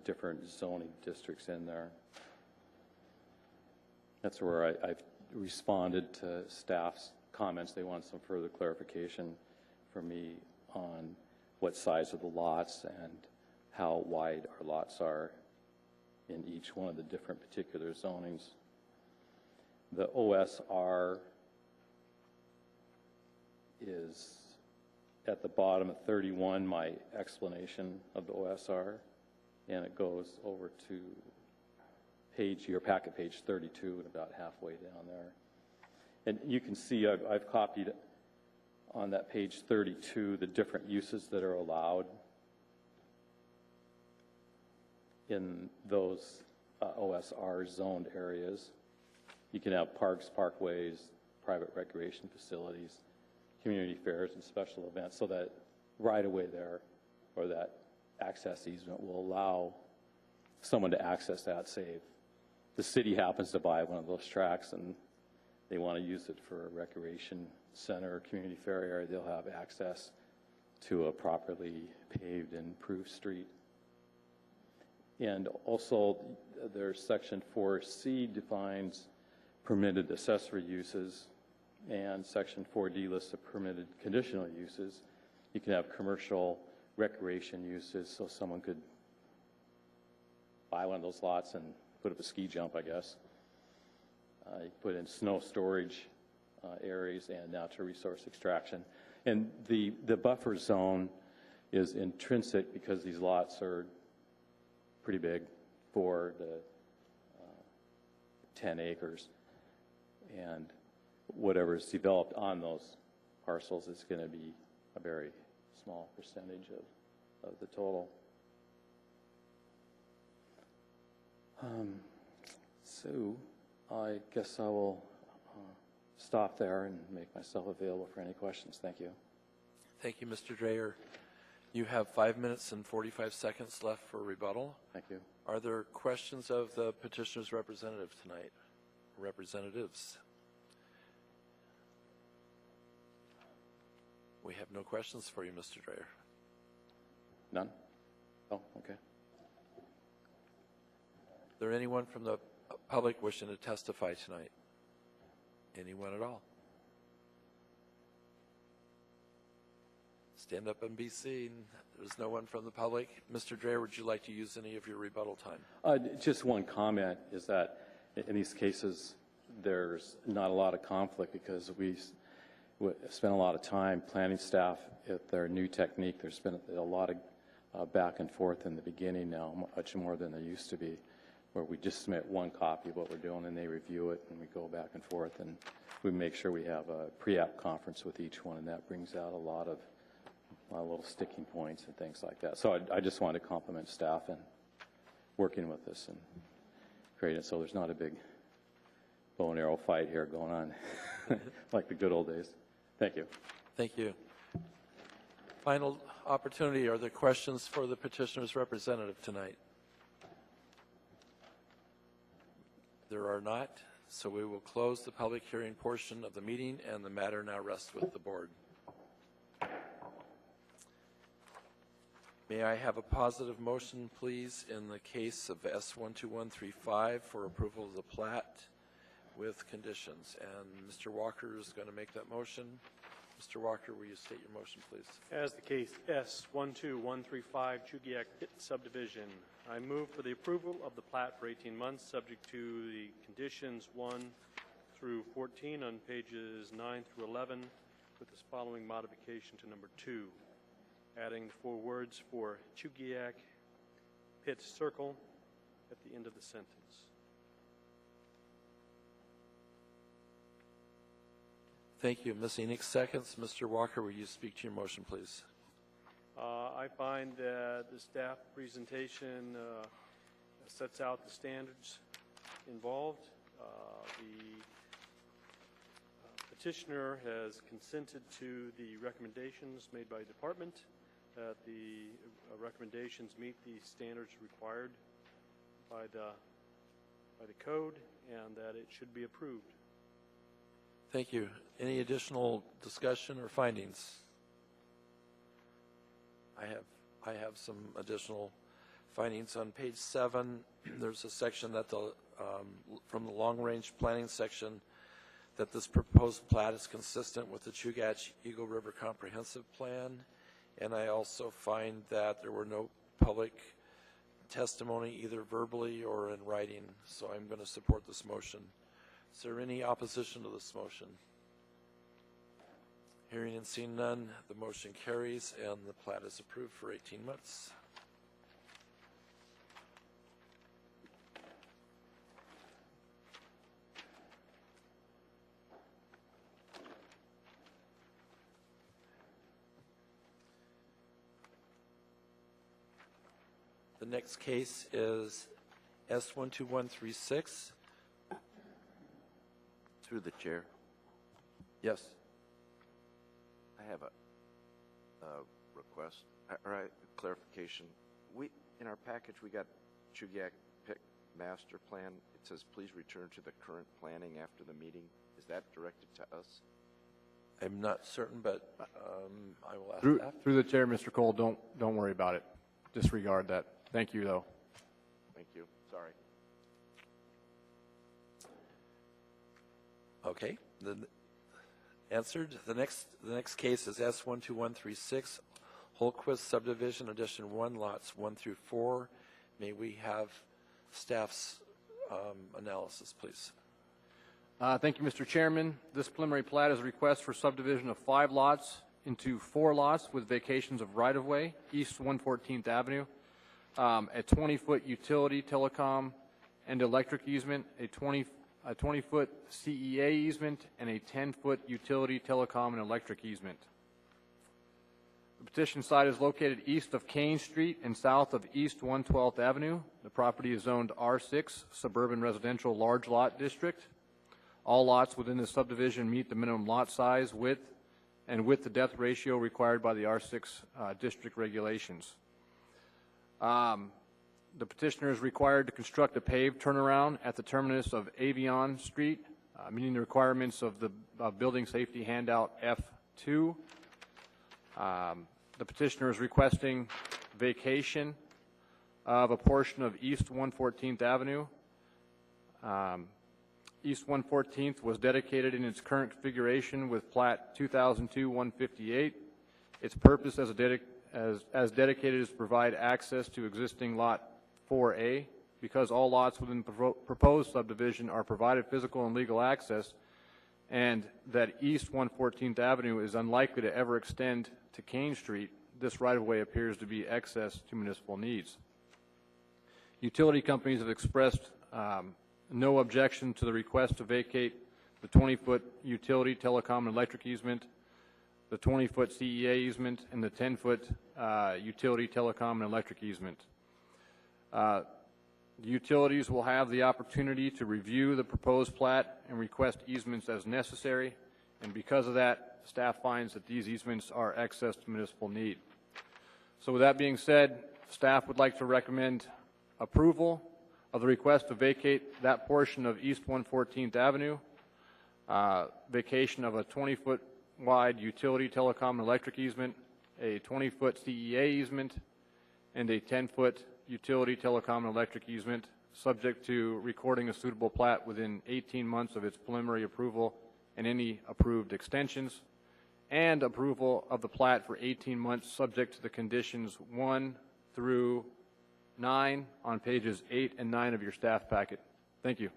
different zoning districts in there. That's where I've responded to staff's comments. They want some further clarification from me on what size of the lots and how wide our lots are in each one of the different particular zonings. The OSR is at the bottom of 31, my explanation of the OSR, and it goes over to your packet page 32 and about halfway down there. And you can see I've copied on that page 32 the different uses that are allowed in those OSR zoned areas. You can have parks, parkways, private recreation facilities, community fairs, and special events, so that right away there, or that access easement will allow someone to access that, say if the city happens to buy one of those tracts and they want to use it for a recreation center or community fair area, they'll have access to a properly paved and improved street. And also, there's section 4C defines permitted accessory uses, and section 4D lists the permitted conditional uses. You can have commercial recreation uses, so someone could buy one of those lots and put up a ski jump, I guess. You put in snow storage areas and natural resource extraction. And the buffer zone is intrinsic because these lots are pretty big for the 10 acres. And whatever is developed on those parcels is going to be a very small percentage of the total. So I guess I will stop there and make myself available for any questions. Thank you. Thank you, Mr. Dreyer. You have 5 minutes and 45 seconds left for rebuttal. Thank you. Are there questions of the petitioner's representative tonight? Representatives? We have no questions for you, Mr. Dreyer. None? Oh, okay. Is there anyone from the public wishing to testify tonight? Anyone at all? Stand up and be seen. There's no one from the public. Mr. Dreyer, would you like to use any of your rebuttal time? Just one comment is that in these cases, there's not a lot of conflict because we spent a lot of time planning staff at their new technique. There's been a lot of back and forth in the beginning now, much more than there used to be, where we just submit one copy of what we're doing and they review it and we go back and forth and we make sure we have a pre-app conference with each one, and that brings out a lot of little sticking points and things like that. So I just want to compliment staff and working with us and creating it so there's not a big bow and arrow fight here going on like the good old days. Thank you. Thank you. Final opportunity. Are there questions for the petitioner's representative tonight? There are not, so we will close the public hearing portion of the meeting, and the matter now rests with the board. May I have a positive motion, please, in the case of S12135 for approval of the plat with conditions? And Mr. Walker is going to make that motion. Mr. Walker, will you state your motion, please? As the case S12135 Chugiak Pit Subdivision, I move for the approval of the plat for 18 months, subject to the conditions 1 through 14 on pages 9 through 11, with this following modification to number 2, adding the 4 words for Chugiak Pit Circle at the end of the sentence. Thank you. Ms. Enoch seconds. Mr. Walker, will you speak to your motion, please? I find that the staff presentation sets out the standards involved. The petitioner has consented to the recommendations made by the department, that the recommendations meet the standards required by the code, and that it should be approved. Thank you. Any additional discussion or findings? I have some additional findings. On page 7, there's a section that from the long-range planning section that this proposed plat is consistent with the Chugach Eagle River Comprehensive Plan, and I also find that there were no public testimony either verbally or in writing, so I'm going to support this motion. Is there any opposition to this motion? Hearing and seeing none, the motion carries and the plat is approved for 18 months. The next case is S12136. Through the chair, Yes. I have a request, or a clarification. In our package, we got Chugach Pick Master Plan. It says, please return to the current planning after the meeting. Is that directed to us? I'm not certain, but I will ask Through, that. through the chair, Mr. Cole, don't worry about it. Disregard that. Thank you, though. Thank you. Sorry. Okay. Answered. The next case is S12136, Holquist Subdivision, Addition 1, lots 1 through 4. May we have staff's analysis, please? Thank you, Mr. Chairman. This preliminary plat is a request for subdivision of 5 lots into 4 lots with vacations of right-of-way, East 114th Avenue, a 20-foot utility, telecom, and electric easement, a 20-foot CEA easement, and a 10-foot utility, telecom, and electric easement. The petition site is located east of Kane Street and south of East 112th Avenue. The property is zoned R6, Suburban Residential Large Lot District. All lots within the subdivision meet the minimum lot size, width, and width-to-depth ratio required by the R6 district regulations. The petitioner is required to construct a paved turnaround at the terminus of Avion Street, meeting the requirements of the Building Safety Handout F2. The petitioner is requesting vacation of a portion of East 114th Avenue. East 114th was dedicated in its current configuration with Plat 2002-158. Its purpose as dedicated is to provide access to existing Lot 4A. Because all lots within the proposed subdivision are provided physical and legal access, and that East 114th Avenue is unlikely to ever extend to Kane Street, this right-of-way appears to be excess to municipal needs. Utility companies have expressed no objection to the request to vacate the 20-foot utility, telecom, and electric easement, the 20-foot CEA easement, and the 10-foot utility, telecom, and electric easement. The utilities will have the opportunity to review the proposed plat and request easements as necessary, and because of that, staff finds that these easements are excess to municipal need. So with that being said, staff would like to recommend approval of the request to vacate that portion of East 114th Avenue, vacation of a 20-foot wide utility, telecom, and electric easement, a 20-foot CEA easement, and a 10-foot utility, telecom, and electric easement, subject to recording a suitable plat within 18 months of its preliminary approval and any approved extensions, and approval of the plat for 18 months subject to the conditions 1 through 9 on pages 8 and 9 of your staff packet. Thank you.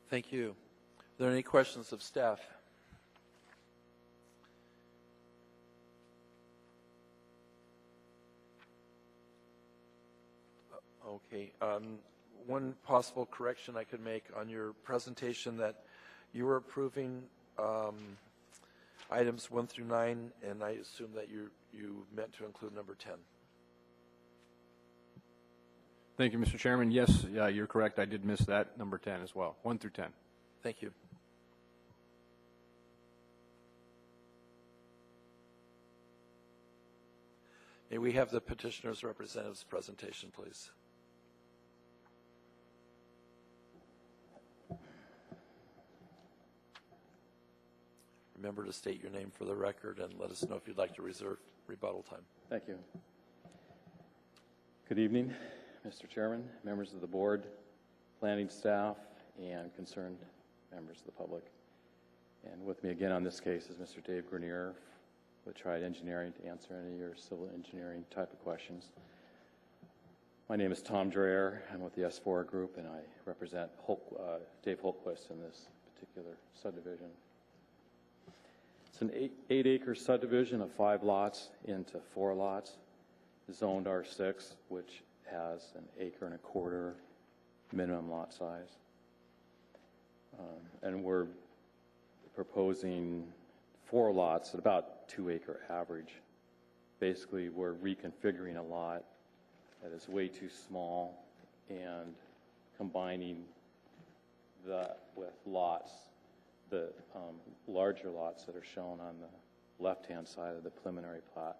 Thank you. Are there any questions of staff? Okay. One possible correction I could make on your presentation, that you were approving items 1 through 9, and I assume that you meant to include number 10. Thank you, Mr. Chairman. Yes, you're correct. I did miss that, number 10 as well, 1 through 10. Thank you. May we have the petitioner's representative's presentation, please? Remember to state your name for the record and let us know if you'd like to reserve rebuttal time. Thank you. Good evening, Mr. Chairman, members of the board, planning staff, and concerned members of the public. And with me again on this case is Mr. Dave Grenier with Triad Engineering to answer any of your civil engineering type of questions. My name is Tom Dreher. I'm with the S4 group, and I represent Dave Holtquist in this particular subdivision. It's an 8-acre subdivision of 5 lots into 4 lots, zoned R6, which has an 1.25 acre minimum lot size. And we're proposing 4 lots at about 2-acre average. Basically, we're reconfiguring a lot that is way too small and combining that with lots, the larger lots that are shown on the left-hand side of the preliminary plat,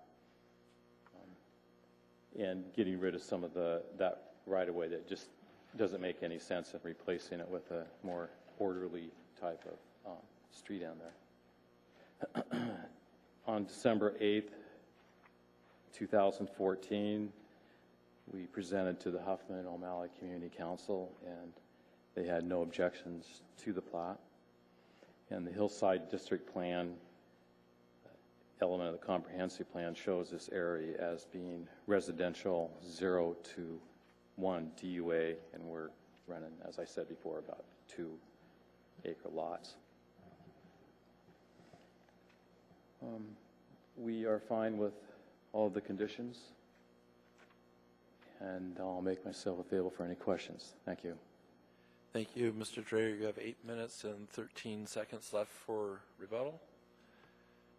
and getting rid of some of that right-of-way that just doesn't make any sense, and replacing it with a more orderly type of street end there. On December 8th, 2014, we presented to the Huffman and O'Malley Community Council, and they had no objections to the plat. And the Hillside District Plan element of the comprehensive plan shows this area as being residential 0 to 1 DUA, and we're running, as I said before, about 2-acre lots. We are fine with all of the conditions, and I'll make myself available for any questions. Thank you. Thank you, Mr. Dreher. You have 8 minutes and 13 seconds left for rebuttal.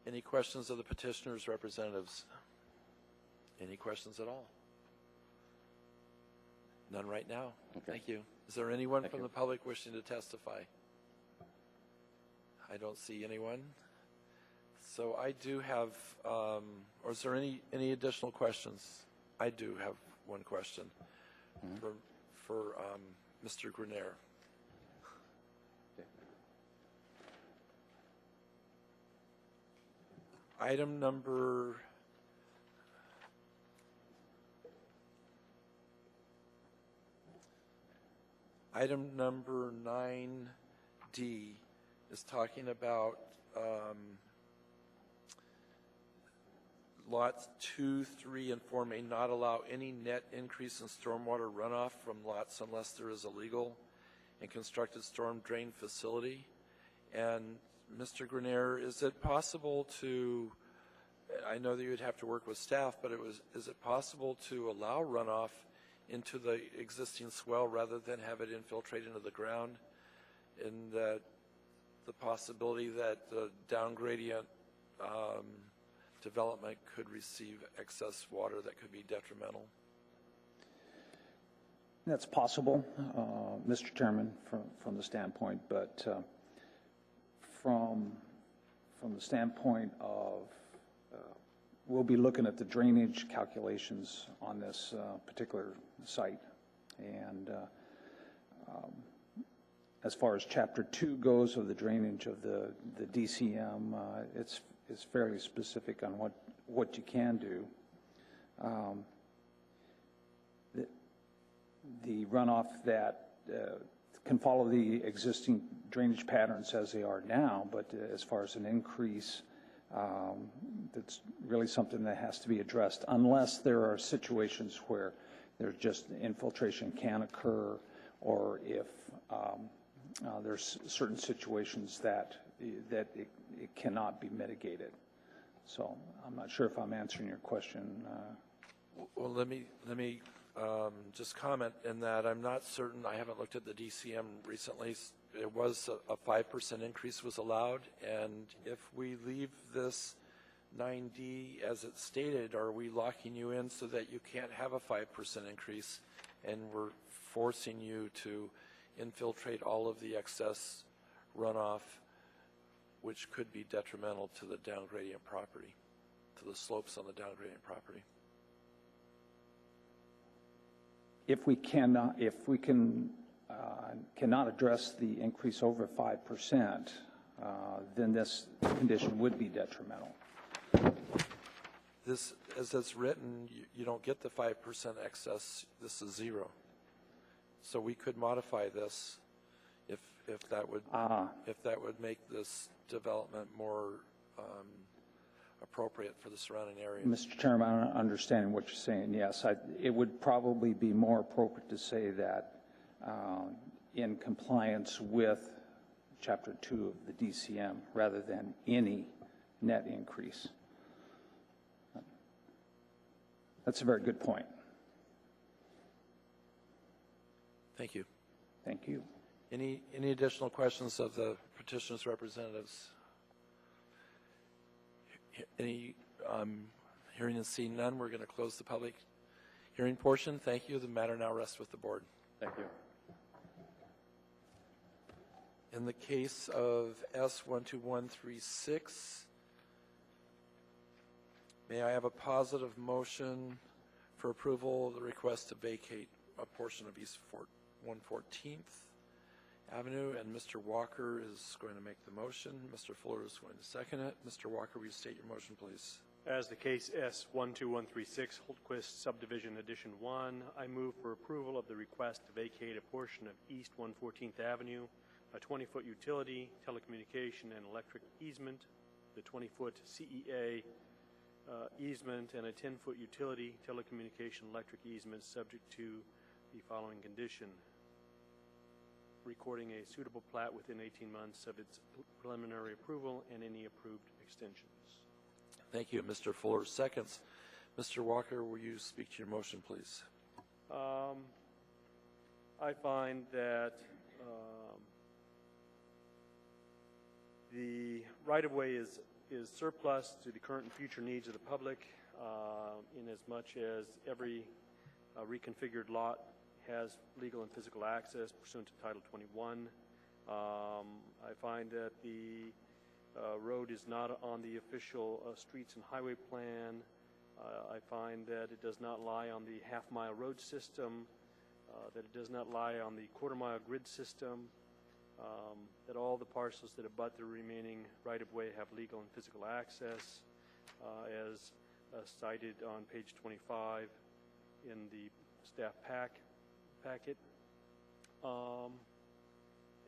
Any questions of the petitioner's representatives? Any questions at all? None right now. Okay. Thank you. Is there anyone from the public wishing to testify? I don't see anyone. So I do have, or is there any additional questions? I do have one question for Mr. Grenier. Item number Item number 9D is talking about lots 2, 3, and 4 may not allow any net increase in stormwater runoff from lots unless there is a legal and constructed storm drain facility. And Mr. Grenier, is it possible to, I know that you would have to work with staff, but is it possible to allow runoff into the existing swell rather than have it infiltrate into the ground, in that the possibility that the down gradient development could receive excess water that could be detrimental? That's possible, Mr. Chairman, from the standpoint, but from the standpoint of, we'll be looking at the drainage calculations on this particular site, and as far as Chapter 2 goes of the drainage of the DCM, it's fairly specific on what you can do. The runoff that can follow the existing drainage patterns as they are now, but as far as an increase, that's really something that has to be addressed, unless there are situations where there's just infiltration can occur, or if there's certain situations that it cannot be mitigated. So I'm not sure if I'm answering your question. Well, let me just comment in that I'm not certain. I haven't looked at the DCM recently. It was a 5% increase was allowed, and if we leave this 9D as it's stated, are we locking you in so that you can't have a 5% increase, and we're forcing you to infiltrate all of the excess runoff, which could be detrimental to the down gradient property, to the slopes on the down gradient property? If we cannot address the increase over 5%, then this condition would be detrimental. This, as it's written, you don't get the 5% excess. This is zero. So we could modify this if that would make this development more appropriate for the surrounding area. Mr. Chairman, I understand what you're saying. Yes, it would probably be more appropriate to say that in compliance with Chapter 2 of the DCM rather than any net increase. That's a very good point. Thank you. Thank you. Any additional questions of the petitioner's representatives? Any hearing and seeing none, we're going to close the public hearing portion. Thank you. The matter now rests with the board. Thank you. In the case of S12136, may I have a positive motion for approval of the request to vacate a portion of East 114th Avenue, and Mr. Walker is going to make the motion. Mr. Fuller is going to second it. Mr. Walker, will you state your motion, please? As the case S12136, Holtquist Subdivision Addition 1, I move for approval of the request to vacate a portion of East 114th Avenue, a 20-foot utility, telecommunication, and electric easement, the 20-foot CEA easement, and a 10-foot utility, telecommunication, electric easement subject to the following condition: recording a suitable plat within 18 months of its preliminary approval and any approved extensions. Thank you. Mr. Fuller seconds. Mr. Walker, will you speak to your motion, please? I find that the right-of-way is surplus to the current and future needs of the public, in as much as every reconfigured lot has legal and physical access pursuant to Title 21. I find that the road is not on the official streets and highway plan. I find that it does not lie on the half-mile road system, that it does not lie on the quarter-mile grid system, that all the parcels that abut the remaining right-of-way have legal and physical access, as cited on page 25 in the staff packet,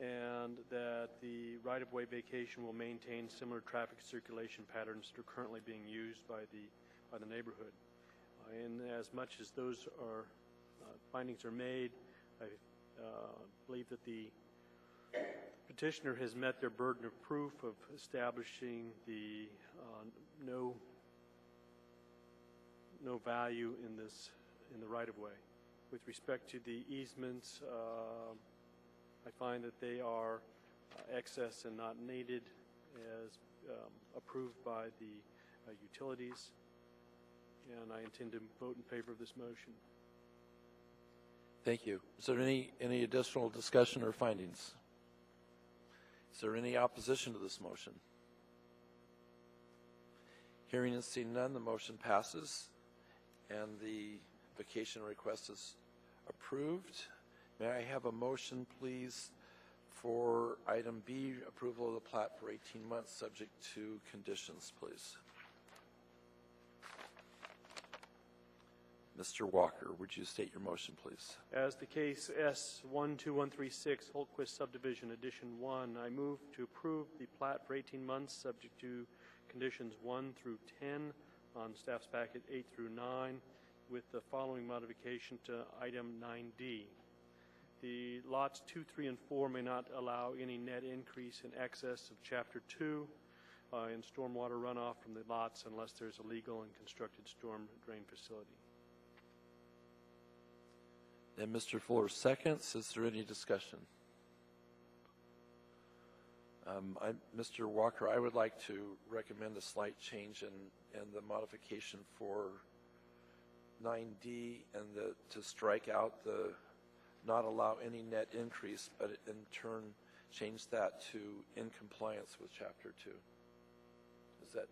and that the right-of-way vacation will maintain similar traffic circulation patterns that are currently being used by the neighborhood. And as much as those are findings are made, I believe that the petitioner has met their burden of proof of establishing the no value in the right-of-way. With respect to the easements, I find that they are excess and not needed, as approved by the utilities, and I intend to vote in favor of this motion. Thank you. Is there any additional discussion or findings? Is there any opposition to this motion? Hearing and seeing none, the motion passes, and the vacation request is approved. May I have a motion, please, for item B, approval of the plat for 18 months, subject to conditions, please? Mr. Walker, would you state your motion, please? As the case S12136, Holtquist Subdivision Addition 1, I move to approve the plat for 18 months, subject to conditions 1 through 10 on staff's packet 8 through 9, with the following modification to item 9D. The lots 2, 3, and 4 may not allow any net increase in excess of Chapter 2 in stormwater runoff from the lots unless there's a legal and constructed storm drain facility. And Mr. Fuller seconds. Is there any discussion? Mr. Walker, I would like to recommend a slight change in the modification for 9D and to strike out the not allow any net increase, but in turn change that to in compliance with Chapter 2. Is that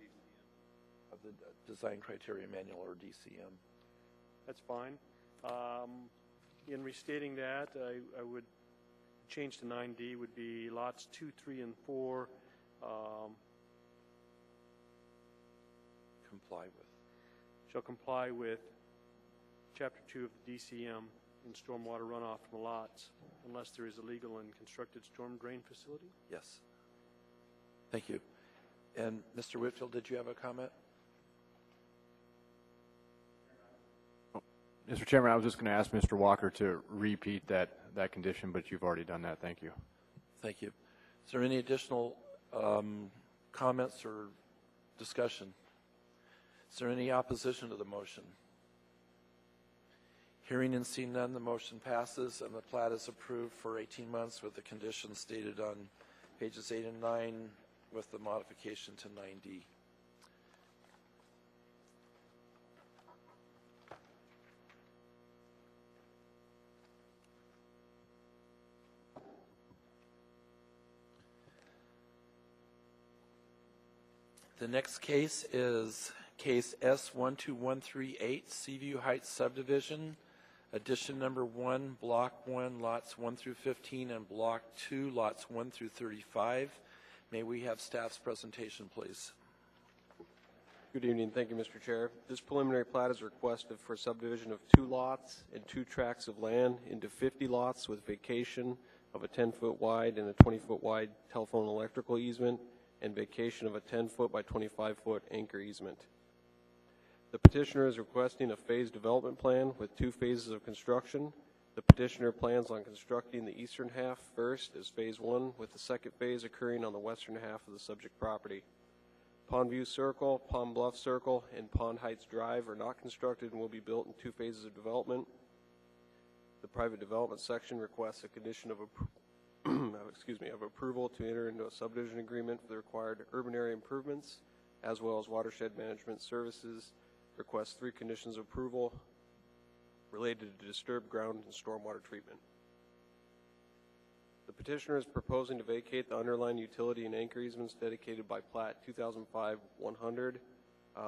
of the Design Criteria Manual, or DCM? That's fine. In restating that, I would change to 9D would be lots 2, 3, and 4 Comply with. shall comply with Chapter 2 of the DCM in stormwater runoff from the lots unless there is a legal and constructed storm drain facility? Yes. Thank you. And Mr. Whitfield, did you have a comment? Mr. Chairman, I was just going to ask Mr. Walker to repeat that condition, but you've already done that. Thank you. Thank you. Is there any additional comments or discussion? Is there any opposition to the motion? Hearing and seeing none, the motion passes and the plat is approved for 18 months with the conditions stated on pages 8 and 9 with the modification to 9D. The next case is case S12138, Seaview Heights subdivision, addition number 1, block 1, lots 1 through 15, and block 2, lots 1 through 35. May we have staff's presentation, please? Good evening. Thank you, Mr. Chair. This preliminary plat is requested for subdivision of 2 lots and 2 tracts of land into 50 lots with vacation of a 10-foot wide and a 20-foot wide telephone electrical easement and vacation of a 10-foot by 25-foot anchor easement. The petitioner is requesting a phased development plan with 2 phases of construction. The petitioner plans on constructing the eastern half first as phase 1, with the second phase occurring on the western half of the subject property. Pondview Circle, Pond Bluff Circle, and Pond Heights Drive are not constructed and will be built in 2 phases of development. The private development section requests a condition of approval to enter into a subdivision agreement for the required urban area improvements, as well as watershed management services. Requests 3 conditions of approval related to disturbed ground and stormwater treatment. The petitioner is proposing to vacate the underlying utility and anchor easements dedicated by Plat 2005-100.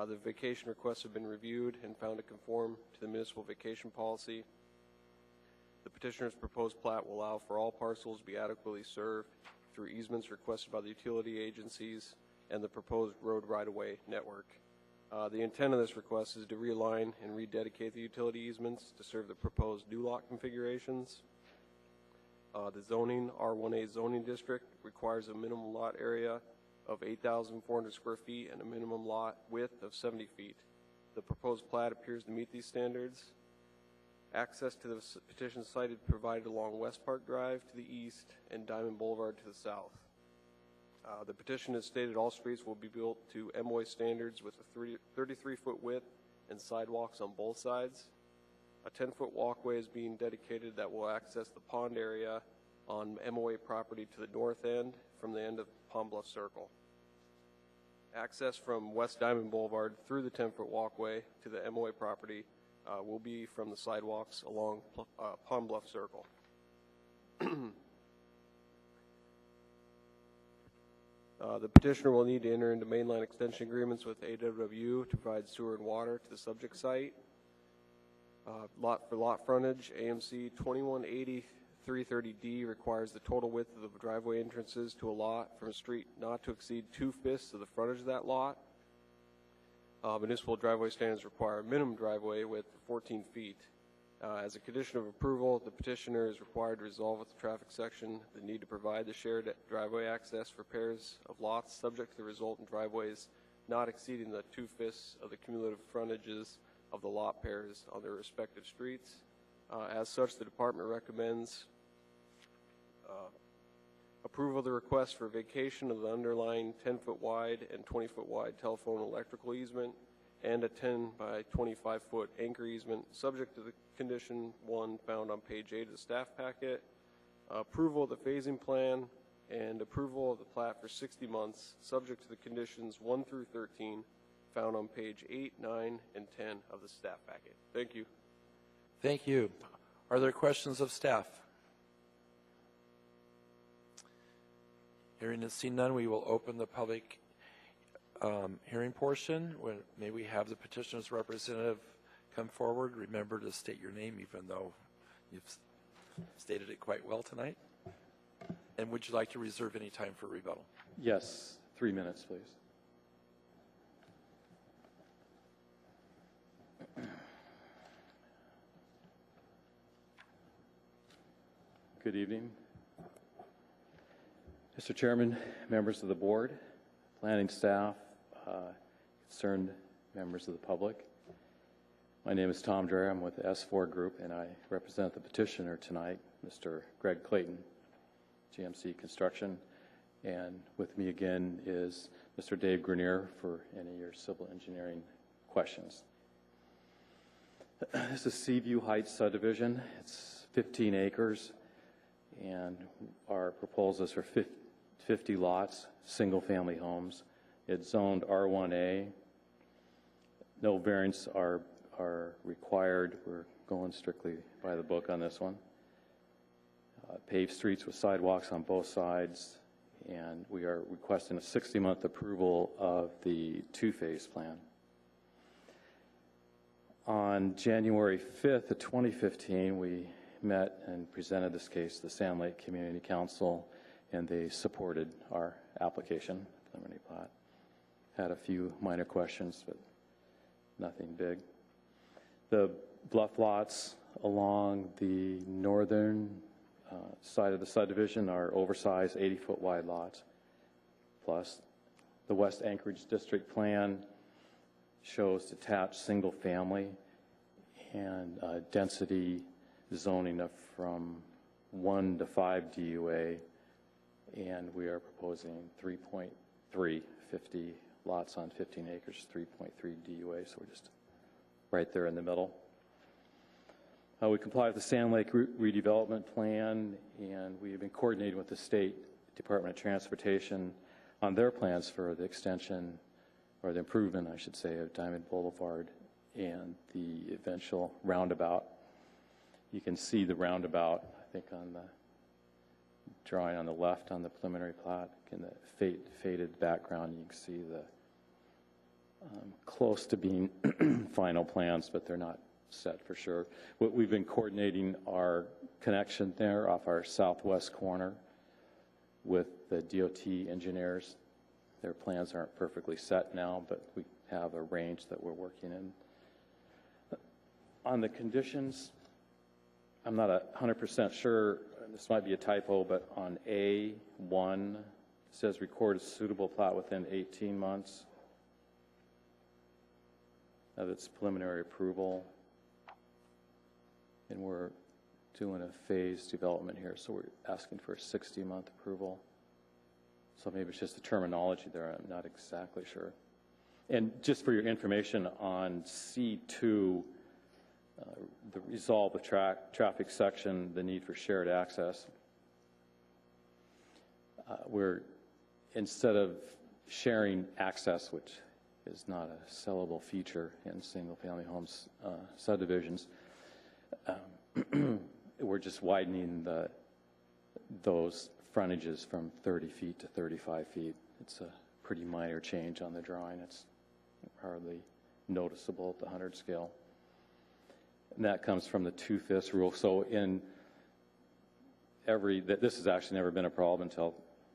The vacation requests have been reviewed and found to conform to the municipal vacation policy. The petitioner's proposed plat will allow for all parcels to be adequately served through easements requested by the utility agencies and the proposed road right-of-way network. The intent of this request is to realign and rededicate the utility easements to serve the proposed new lot configurations. The zoning, R1A zoning district, requires a minimum lot area of 8,400 square feet and a minimum lot width of 70 feet. The proposed plat appears to meet these standards. Access to the petition site is provided along West Park Drive to the east and Diamond Boulevard to the south. The petition has stated all streets will be built to MOA standards with a 33-foot width and sidewalks on both sides. A 10-foot walkway is being dedicated that will access the pond area on MOA property to the north end from the end of Pond Bluff Circle. Access from West Diamond Boulevard through the 10-foot walkway to the MOA property will be from the sidewalks along Pond Bluff Circle. The petitioner will need to enter into mainline extension agreements with AWW to provide sewer and water to the subject site. For lot frontage, AMC 2180-330D requires the total width of the driveway entrances to a lot from a street not to exceed 2/5 of the frontage of that lot. Municipal driveway standards require a minimum driveway width of 14 feet. As a condition of approval, the petitioner is required to resolve with the traffic section the need to provide the shared driveway access for pairs of lots subject to the resultant driveways not exceeding the 2/5 of the cumulative frontages of the lot pairs on their respective streets. As such, the department recommends approval of the request for vacation of the underlying 10-foot wide and 20-foot wide telephone electrical easement and a 10 by 25-foot anchor easement, subject to the condition 1 found on page 8 of the staff packet, approval of the phasing plan, and approval of the plat for 60 months, subject to the conditions 1 through 13 found on page 8, 9, and 10 of the staff packet. Thank you. Thank you. Are there questions of staff? Hearing and seeing none, we will open the public hearing portion. May we have the petitioner's representative come forward. Remember to state your name, even though you've stated it quite well tonight. And would you like to reserve any time for rebuttal? Yes, 3 minutes, please. Good evening. Mr. Chairman, members of the board, planning staff, concerned members of the public. My name is Tom Dreher. I'm with the S4 Group, and I represent the petitioner tonight, Mr. Greg Clayton, GMC Construction. And with me again is Mr. Dave Grenier for any of your civil engineering questions. This is Seaview Heights subdivision. It's 15 acres, and our proposal is for 50 lots, single-family homes. It's zoned R1A. No variants are required. We're going strictly by the book on this one. Paved streets with sidewalks on both sides, and we are requesting a 60-month approval of the two-phase plan. On January 5th of 2015, we met and presented this case to the Sand Lake Community Council, and they supported our application, preliminary plat. Had a few minor questions, but nothing big. The bluff lots along the northern side of the subdivision are oversized 80-foot wide lots. Plus, the West Anchorage District Plan shows detached single family and density zoning of from 1 to 5 DUA, and we are proposing 3.3, 50 lots on 15 acres, 3.3 DUA, so we're just right there in the middle. We comply with the Sand Lake redevelopment plan, and we have been coordinating with the State Department of Transportation on their plans for the extension, or the improvement, I should say, of Diamond Boulevard and the eventual roundabout. You can see the roundabout, I think, on the drawing on the left on the preliminary plat. In the faded background, you can see the close to being final plans, but they're not set for sure. We've been coordinating our connection there off our southwest corner with the DOT engineers. Their plans aren't perfectly set now, but we have a range that we're working in. On the conditions, I'm not 100% sure, this might be a typo, but on A1, it says record a suitable plat within 18 months of its preliminary approval. And we're doing a phased development here, so we're asking for a 60-month approval. So maybe it's just the terminology there, I'm not exactly sure. And just for your information on C2, the resolve the traffic section, the need for shared access, we're, instead of sharing access, which is not a sellable feature in single-family homes subdivisions, we're just widening those frontages from 30 feet to 35 feet. It's a pretty minor change on the drawing. It's hardly noticeable at the 100 scale. And that comes from the 2/5 rule. So in this has actually never been a problem until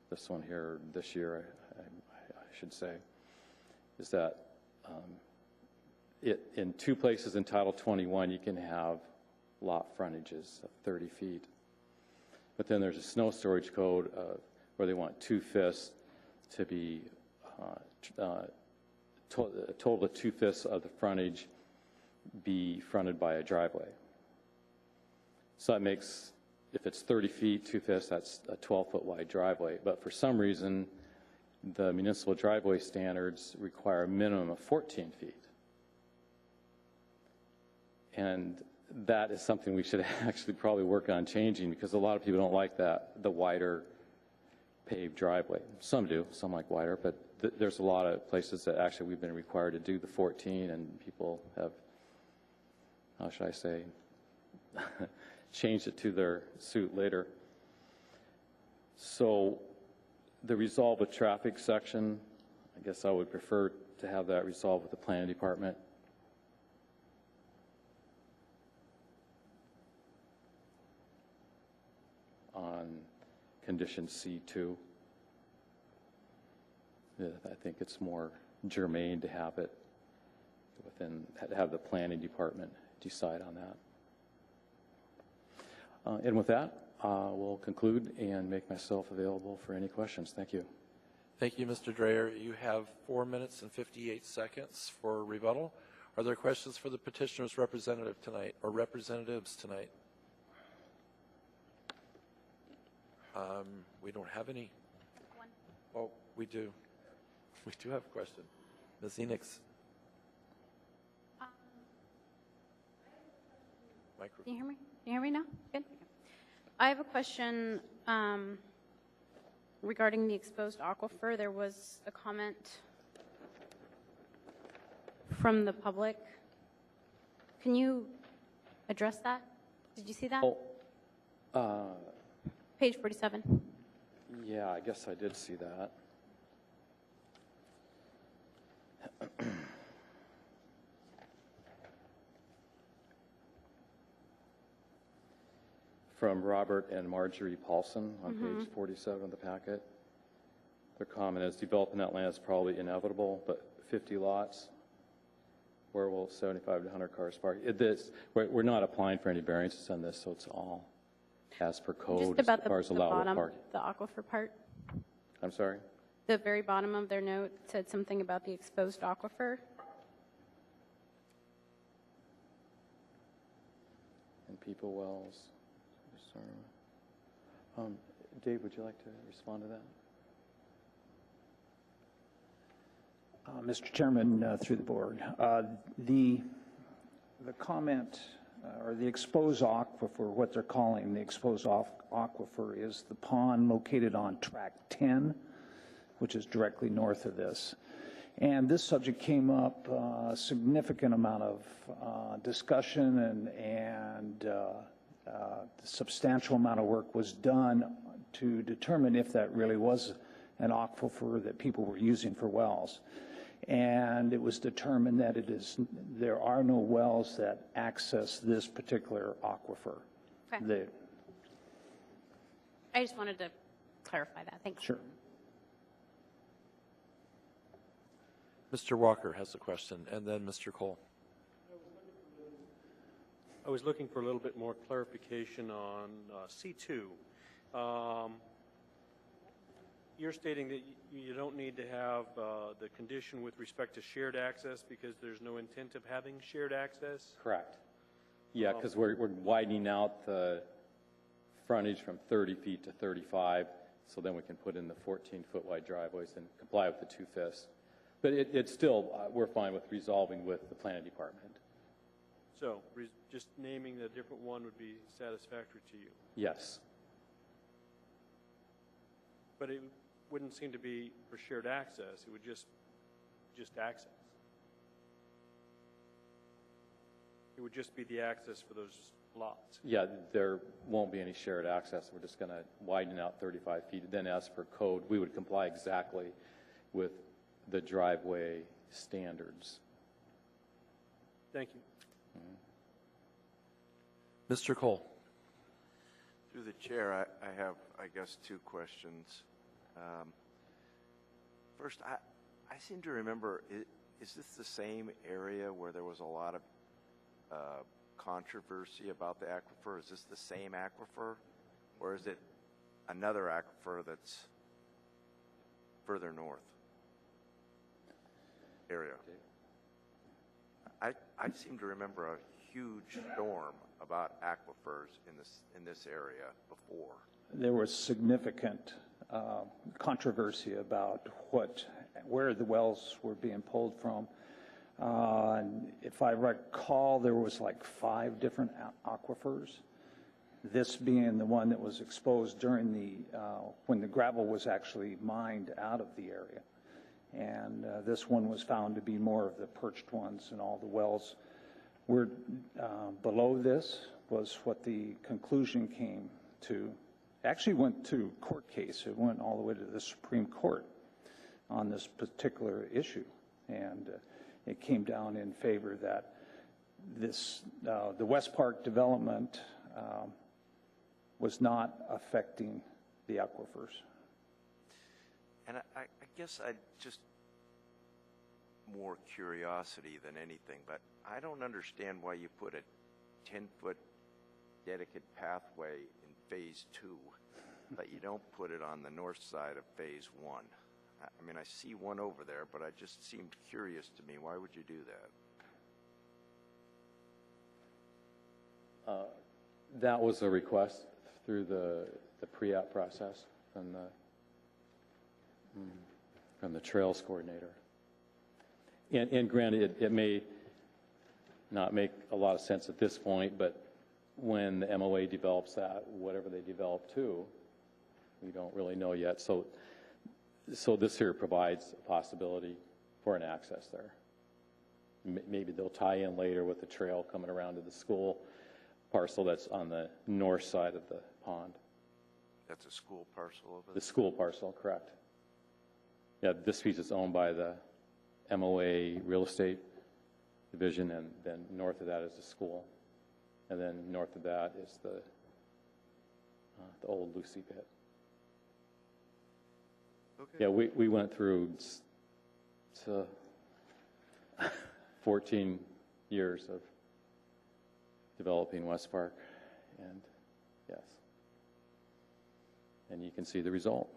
this one here this year, I should say, is that in two places in Title 21 you can have lot frontages of 30 feet. But then there's a snow storage code where they want 2/5 to be a total of 2/5 of the frontage be fronted by a driveway. So that makes, if it's 30 feet, 2/5, that's a 12-foot wide driveway. But for some reason, the municipal driveway standards require a minimum of 14 feet. And that is something we should actually probably work on changing, because a lot of people don't like that, the wider paved driveway. Some do, some like wider, but there's a lot of places that actually we've been required to do the 14, and people have, how should I say, changed it to their suit later. So the resolve with traffic section, I guess I would prefer to have that resolved with the planning department. On condition C2. I think it's more germane to have it have the planning department decide on that. And with that, will conclude and make myself available for any questions. Thank you. Thank you, Mr. Dreyer. You have 4 minutes and 58 seconds for rebuttal. Are there questions for the petitioner's representative tonight or representatives tonight? We don't have any. Oh, we do. We do have a question. Ms. Enix. Micro. Can you hear me? Can you hear me now? Good. I have a question regarding the exposed aquifer. There was a comment from the public. Can you address that? Did you see that? Oh, Page 47. yeah, I guess I did see that. From Robert and Marjorie Paulson on page 47 of the packet. Their comment is, developing that land is probably inevitable, but 50 lots, where will 75 to 100 cars park? We're not applying for any variances on this, so it's all as per code Just about as far as allowable bottom, parking. the aquifer part. I'm sorry? The very bottom of their note said something about the exposed aquifer. And people wells. Dave, would you like to respond to that? Mr. Chairman, through the board, the comment or the exposed aquifer, what they're calling the exposed aquifer, is the pond located on track 10, which is directly north of this. And this subject came up a significant amount of discussion and substantial amount of work was done to determine if that really was an aquifer that people were using for wells. And it was determined that there are no wells that access this particular aquifer. Okay. I just wanted to clarify that. Thanks. Sure. Mr. Walker has a question, and then Mr. Cole. I was looking for a little bit more clarification on C2. You're stating that you don't need to have the condition with respect to shared access because there's no intent of having shared access? Correct. Yeah, because we're widening out the frontage from 30 feet to 35, so then we can put in the 14-foot wide driveways and comply with the 2/5. But it's still, we're fine with resolving with the planning department. So just naming the different one would be satisfactory to you? Yes. But it wouldn't seem to be for shared access. It would just access. It would just be the access for those lots. Yeah, there won't be any shared access. We're just going to widen out 35 feet. Then as for code, we would comply exactly with the driveway standards. Thank you. Mr. Cole. Through the chair, I have, I guess, two questions. First, I seem to remember, is this the same area where there was a lot of controversy about the aquifer? Is this the same aquifer, or is it another aquifer that's further north area? I seem to remember a huge storm about aquifers in this area before. There was significant controversy about where the wells were being pulled from. And if I recall, there was like 5 different aquifers. This being the one that was exposed during when the gravel was actually mined out of the area. And this one was found to be more of the perched ones, and all the wells were below this was what the conclusion came to. Actually went to court case. It went all the way to the Supreme Court on this particular issue. And it came down in favor that the West Park development was not affecting the aquifers. And I guess I just more curiosity than anything, but I don't understand why you put a 10-foot dedicated pathway in Phase 2, but you don't put it on the north side of Phase 1. I mean, I see one over there, but it just seemed curious to me. Why would you do that? That was a request through the pre-app process from the trails coordinator. And granted, it may not make a lot of sense at this point, but when the MOA develops that, whatever they develop too, we don't really know yet. So this here provides a possibility for an access there. Maybe they'll tie in later with the trail coming around to the school parcel that's on the north side of the pond. That's a school parcel over there? The school parcel, correct. Yeah, this piece is owned by the MOA Real Estate Division, and then north of that is the school. And then north of that is the old Lucy pit. Okay. Yeah, we went through 14 years of developing West Park, and yes. And you can see the result.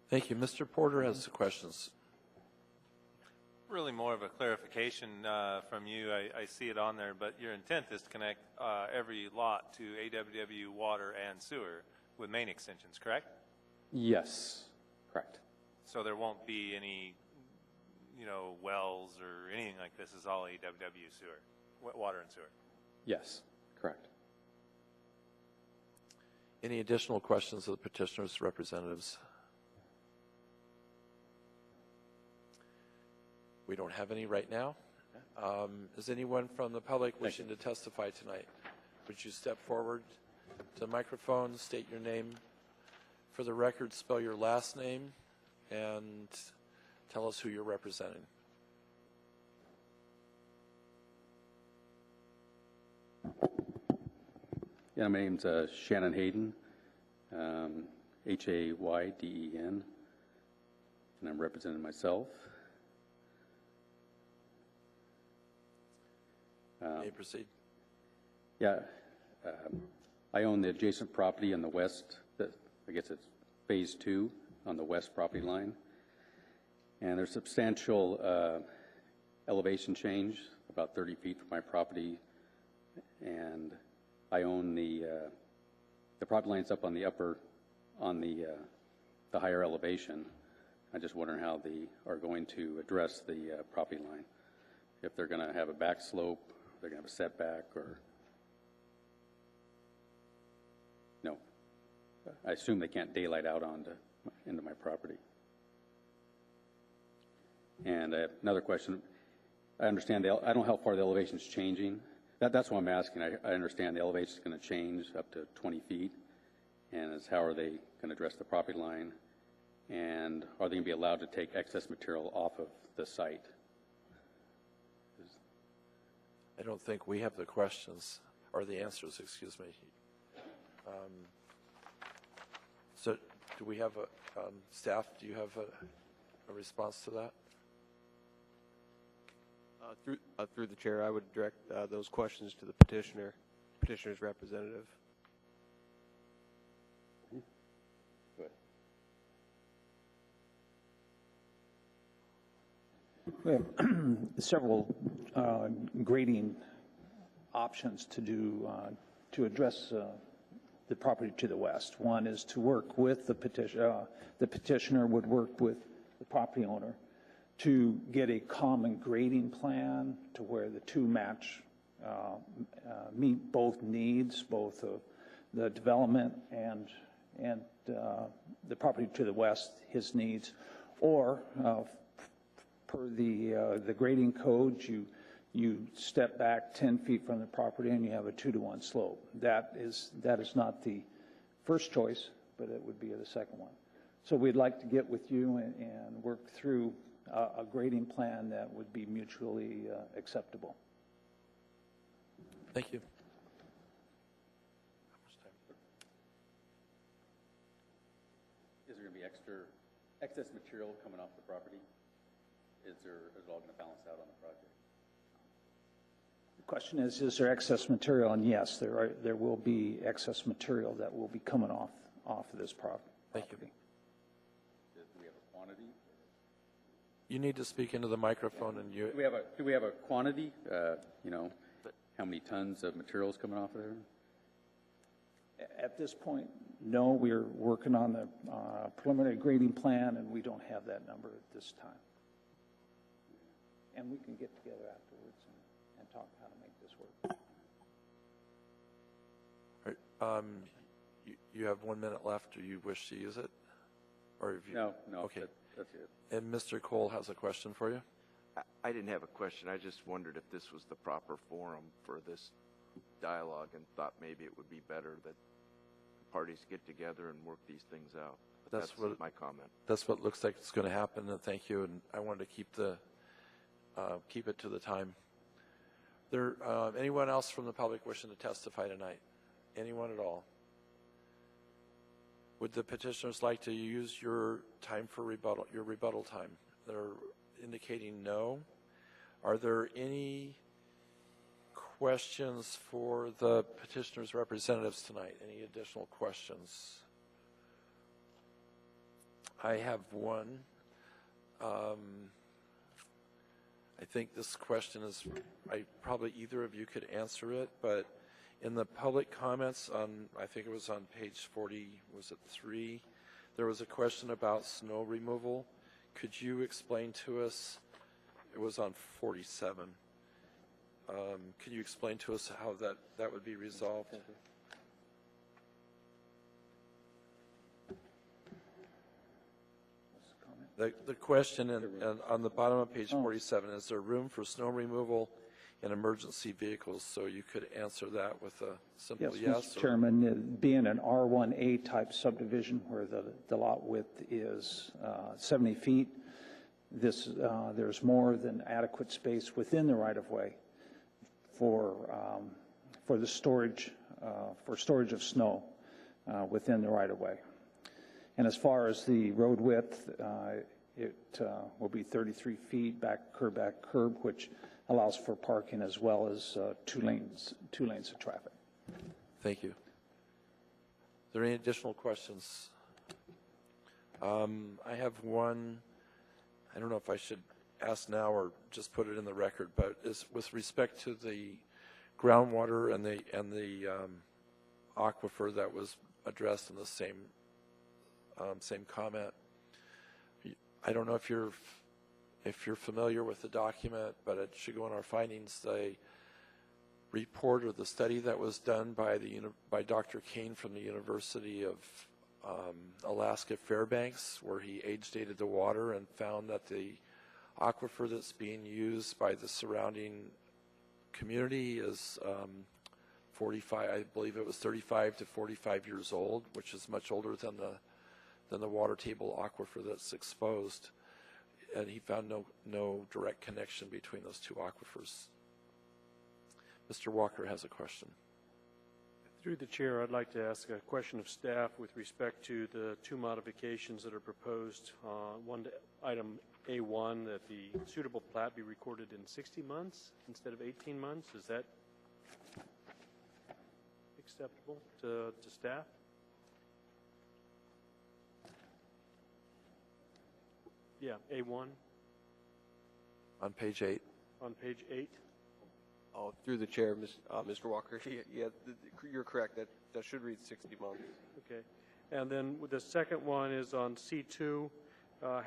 Thank you. Mr. Porter has questions. Really more of a clarification from you. I see it on there, but your intent is to connect every lot to AWW water and sewer with main extensions, correct? Yes, correct. So there won't be any, wells or anything like this. Is all AWW sewer, water and sewer. Yes, correct. Any additional questions of the petitioner's representatives? We don't have any right now. Is anyone from the public wishing to testify tonight? Would you step forward to the microphone, state your name for the record, spell your last name, and tell us who you're representing. Yeah, my name's Shannon Hayden, Hayden, and I'm representing myself. You may proceed. Yeah, I own the adjacent property on the west, I guess it's Phase 2 on the west property line. And there's substantial elevation change, about 30 feet from my property. And I own the property line's up on the the higher elevation. I'm just wondering how they are going to address the property line. If they're going to have a back slope, they're going to have a setback, or no. I assume they can't daylight out into my property. And another question, I understand, I don't know how far the elevation is changing. That's what I'm asking. I understand the elevation is going to change up to 20 feet. And it's how are they going to address the property line? And are they going to be allowed to take excess material off of the site? I don't think we have the questions, or the answers, excuse me. So do we have staff, do you have a response to that? Through the chair, I would direct those questions to the petitioner's representative. We have several grading options to do to address the property to the west. One is to work with the petitioner. The petitioner would work with the property owner to get a common grading plan to where the two meet both needs, both of the development and the property to the west, his needs, or per the grading code, you step back 10 feet from the property and you have a 2-to-1 slope. That is not the first choice, but it would be the second one. So we'd like to get with you and work through a grading plan that would be mutually acceptable. Thank you. Is there going to be excess material coming off the properis it all going to balance out on the project? The question is there excess material? And yes, there will be excess material that will be coming off of this property. Thank you. Do we have a quantity? You need to speak into the microphone, and you. Do we have a quantity? You know, how many tons of materials coming off of there? At this point, no. We're working on the preliminary grading plan, and we don't have that number at this time. And we can get together afterwards and talk how to make this work. All right, you have 1 minute left. Do you wish to use it? Or if you, No. Okay. That's it. And Mr. Cole has a question for you. I didn't have a question. I just wondered if this was the proper forum for this dialogue and thought maybe it would be better that parties get together and work these things out. But that's my comment. That's what looks like it's going to happen, and thank you. And I wanted to keep it to the time. There, anyone else from the public wishing to testify tonight? Anyone at all? Would the petitioners like to use your time for rebuttal, your rebuttal time? They're indicating no. Are there any questions for the petitioners' representatives tonight? Any additional questions? I have one. I think this question is, probably either of you could answer it, but in the public comments on, I think it was on page 40, was it 3? There was a question about snow removal. Could you explain to us, it was on 47. Could you explain to us how that would be resolved? The question on the bottom of page 47, is there room for snow removal in emergency vehicles? So you could answer that with a simple yes. Mr. Chairman, being an R1A type subdivision where the lot width is 70 feet, there's more than adequate space within the right-of-way for the storage of snow within the right-of-way. And as far as the road width, it will be 33 feet back curb, which allows for parking as well as two lanes of traffic. Thank you. Are there any additional questions? I have one. I don't know if I should ask now or just put it in the record, but is with respect to the groundwater and the aquifer that was addressed in the same comment. I don't know if you're familiar with the document, but it should go in our findings. The report or the study that was done by Dr. Kane from the University of Alaska Fairbanks, where he age dated the water and found that the aquifer that's being used by the surrounding community is 45, I believe it was 35 to 45 years old, which is much older than the water table aquifer that's exposed. And he found no direct connection between those two aquifers. Mr. Walker has a question. Through the chair, I'd like to ask a question of staff with respect to the two modifications that are proposed. One, item A1, that the suitable plat be recorded in 60 months instead of 18 months. Is that acceptable to staff? Yeah, A1. On page 8. On page 8. Oh, through the chair, Mr. Walker. Yeah, you're correct. That should read 60 months. Okay. And then the second one is on C2,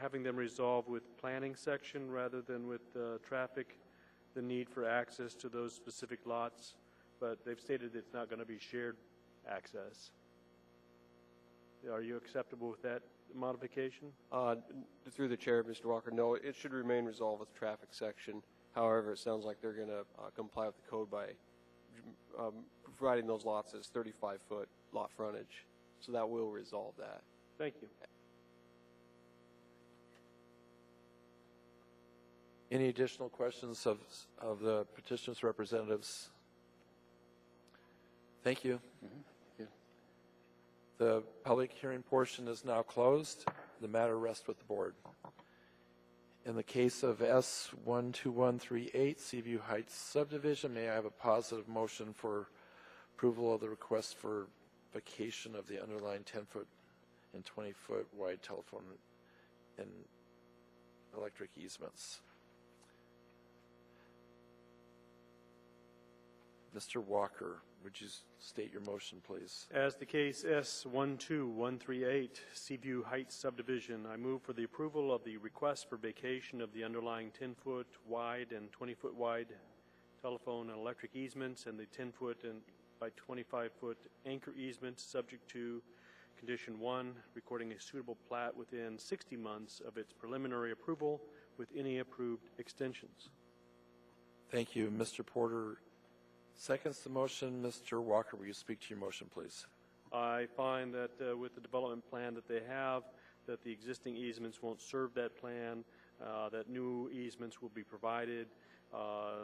having them resolve with planning section rather than with traffic, the need for access to those specific lots. But they've stated it's not going to be shared access. Are you acceptable with that modification? Through the chair, Mr. Walker, no, it should remain resolved with traffic section. However, it sounds like they're going to comply with the code by providing those lots as 35-foot lot frontage. So that will resolve that. Thank you. Any additional questions of the petitioner's representatives? Thank you. Yeah. The public hearing portion is now closed. The matter rests with the board. In the case of S12138, Seaview Heights subdivision, may I have a positive motion for approval of the request for vacation of the underlying 10-foot and 20-foot wide telephone and electric easements? Mr. Walker, would you state your motion, please? As the case S12138, Seaview Heights subdivision, I move for the approval of the request for vacation of the underlying 10-foot wide and 20-foot wide telephone and electric easements and the 10-foot and by 25-foot anchor easements, subject to condition 1, recording a suitable plat within 60 months of its preliminary approval with any approved extensions. Thank you. Mr. Porter seconds the motion. Mr. Walker, will you speak to your motion, please? I find that with the development plan that they have, that the existing easements won't serve that plan, that new easements will be provided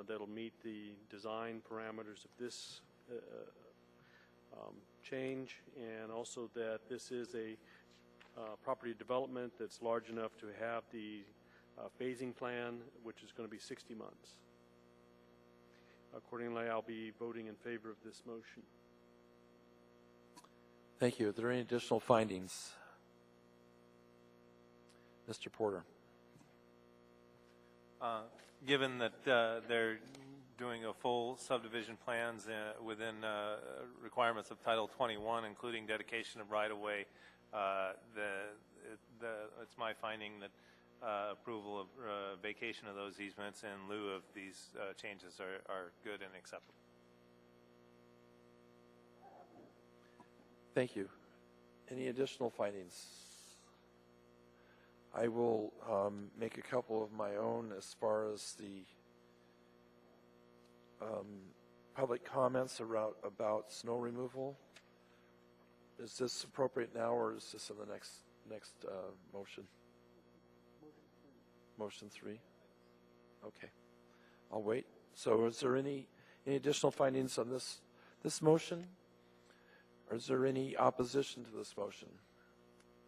that'll meet the design parameters of this change, and also that this is a property development that's large enough to have the phasing plan, which is going to be 60 months. Accordingly, I'll be voting in favor of this motion. Thank you. Are there any additional findings? Mr. Porter. Given that they're doing a full subdivision plans within requirements of Title 21, including dedication of right-of-way, it's my finding that approval of vacation of those easements in lieu of these changes are good and acceptable. Thank you. Any additional findings? I will make a couple of my own as far as the public comments about snow removal. Is this appropriate now, or is this in the next motion? Motion 3? Okay. I'll wait. So is there any additional findings on this motion? Or is there any opposition to this motion?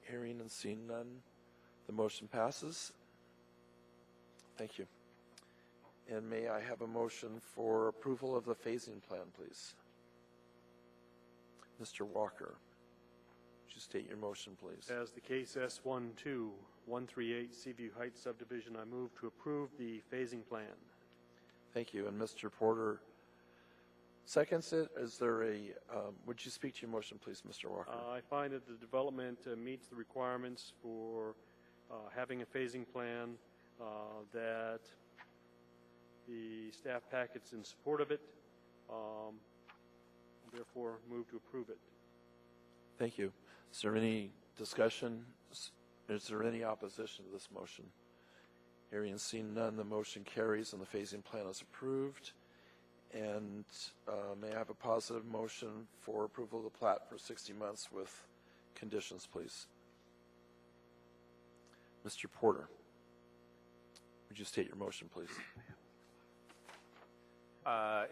Hearing and seeing none, the motion passes. Thank you. And may I have a motion for approval of the phasing plan, please? Mr. Walker, would you state your motion, please? As the case S12138 Seaview Heights subdivision, I move to approve the phasing plan. Thank you. And Mr. Porter seconds it. Is there would you speak to your motion, please, Mr. Walker? I find that the development meets the requirements for having a phasing plan, that the staff packet's in support of it, therefore move to approve it. Thank you. Is there any discussion? Is there any opposition to this motion? Hearing and seeing none, the motion carries and the phasing plan is approved. And may I have a positive motion for approval of the plat for 60 months with conditions, please? Mr. Porter, would you state your motion, please?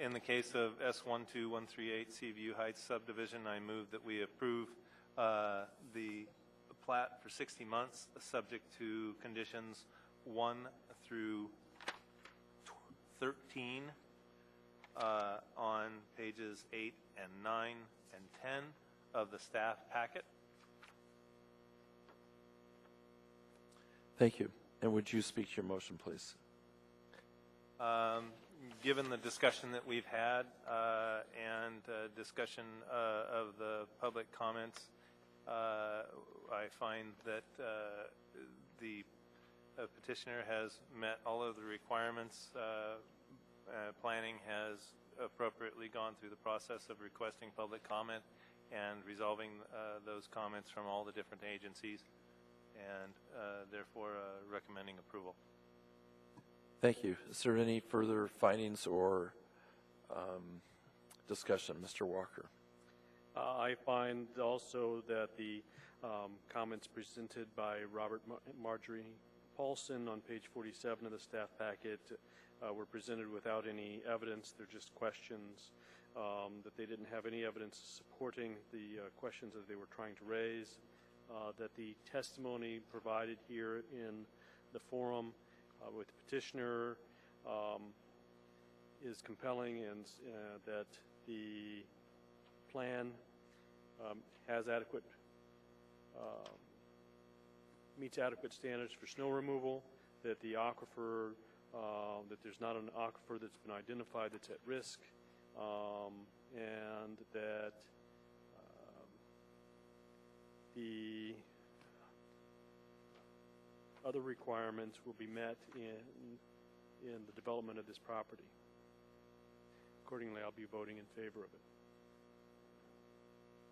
In the case of S12138 Seaview Heights subdivision, I move that we approve the plat for 60 months, subject to conditions 1 through 13 on pages 8 and 9 and 10 of the staff packet. Thank you. And would you speak to your motion, please? Given the discussion that we've had and discussion of the public comments, I find that the petitioner has met all of the requirements. Planning has appropriately gone through the process of requesting public comment and resolving those comments from all the different agencies, and therefore recommending approval. Thank you. Is there any further findings or discussion? Mr. Walker. I find also that the comments presented by Robert Marjorie Paulson on page 47 of the staff packet were presented without any evidence. They're just questions, that they didn't have any evidence supporting the questions that they were trying to raise, that the testimony provided here in the forum with the petitioner is compelling, and that the plan has adequate, meets adequate standards for snow removal, that the aquifer, that there's not an aquifer that's been identified that's at risk, and that the other requirements will be met in the development of this property. Accordingly, I'll be voting in favor of it.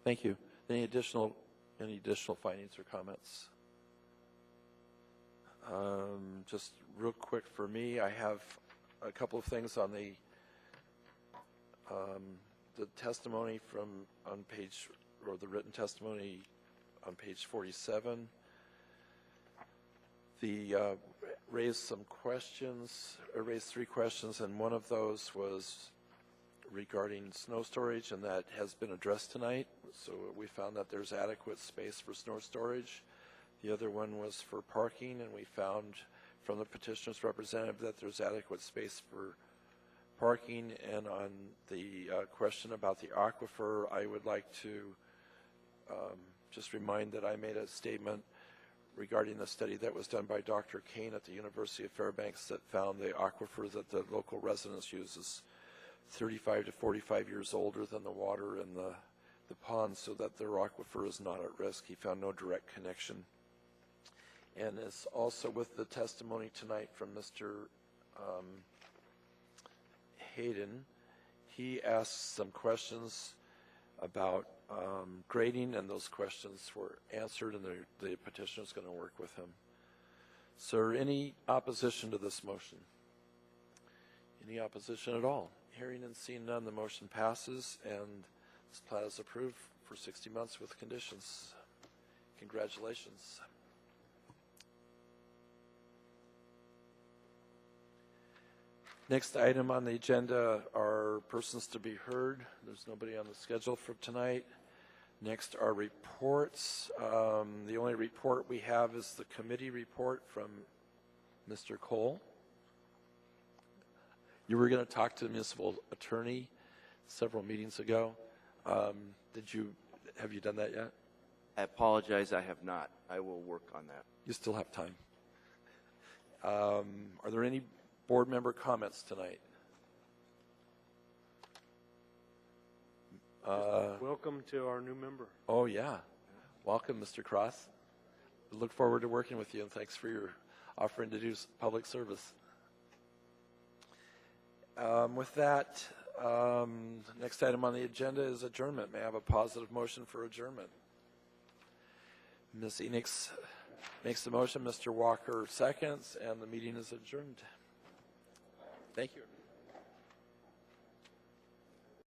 Thank you. Any additional findings or comments? Just real quick for me, I have a couple of things on the testimony on page, or the written testimony on page 47. The raised some questions, raised 3 questions, and one of those was regarding snow storage, and that has been addressed tonight. So we found that there's adequate space for snow storage. The other one was for parking, and we found from the petitioner's representative that there's adequate space for parking. And on the question about the aquifer, I would like to just remind that I made a statement regarding the study that was done by Dr. Kane at the University of Fairbanks that found the aquifer that the local residents use is 35 to 45 years older than the water in the pond, so that their aquifer is not at risk. He found no direct connection. And as also with the testimony tonight from Mr. Hayden, he asked some questions about grading, and those questions were answered, and the petitioner is going to work with him. Sir, any opposition to this motion? Any opposition at all? Hearing and seeing none, the motion passes, and this plat is approved for 60 months with conditions. Congratulations. Next item on the agenda are persons to be heard. There's nobody on the schedule for tonight. Next are reports. The only report we have is the committee report from Mr. Cole. You were going to talk to the municipal attorney several meetings ago. Have you done that yet? I apologize, I have not. I will work on that. You still have time. Are there any board member comments tonight? Welcome to our new member. Oh, yeah. Welcome, Mr. Cross. We look forward to working with you, and thanks for your offering to do public service. With that, next item on the agenda is adjournment. May I have a positive motion for adjournment? Ms. Enix makes the motion, Mr. Walker seconds, and the meeting is adjourned. Thank you.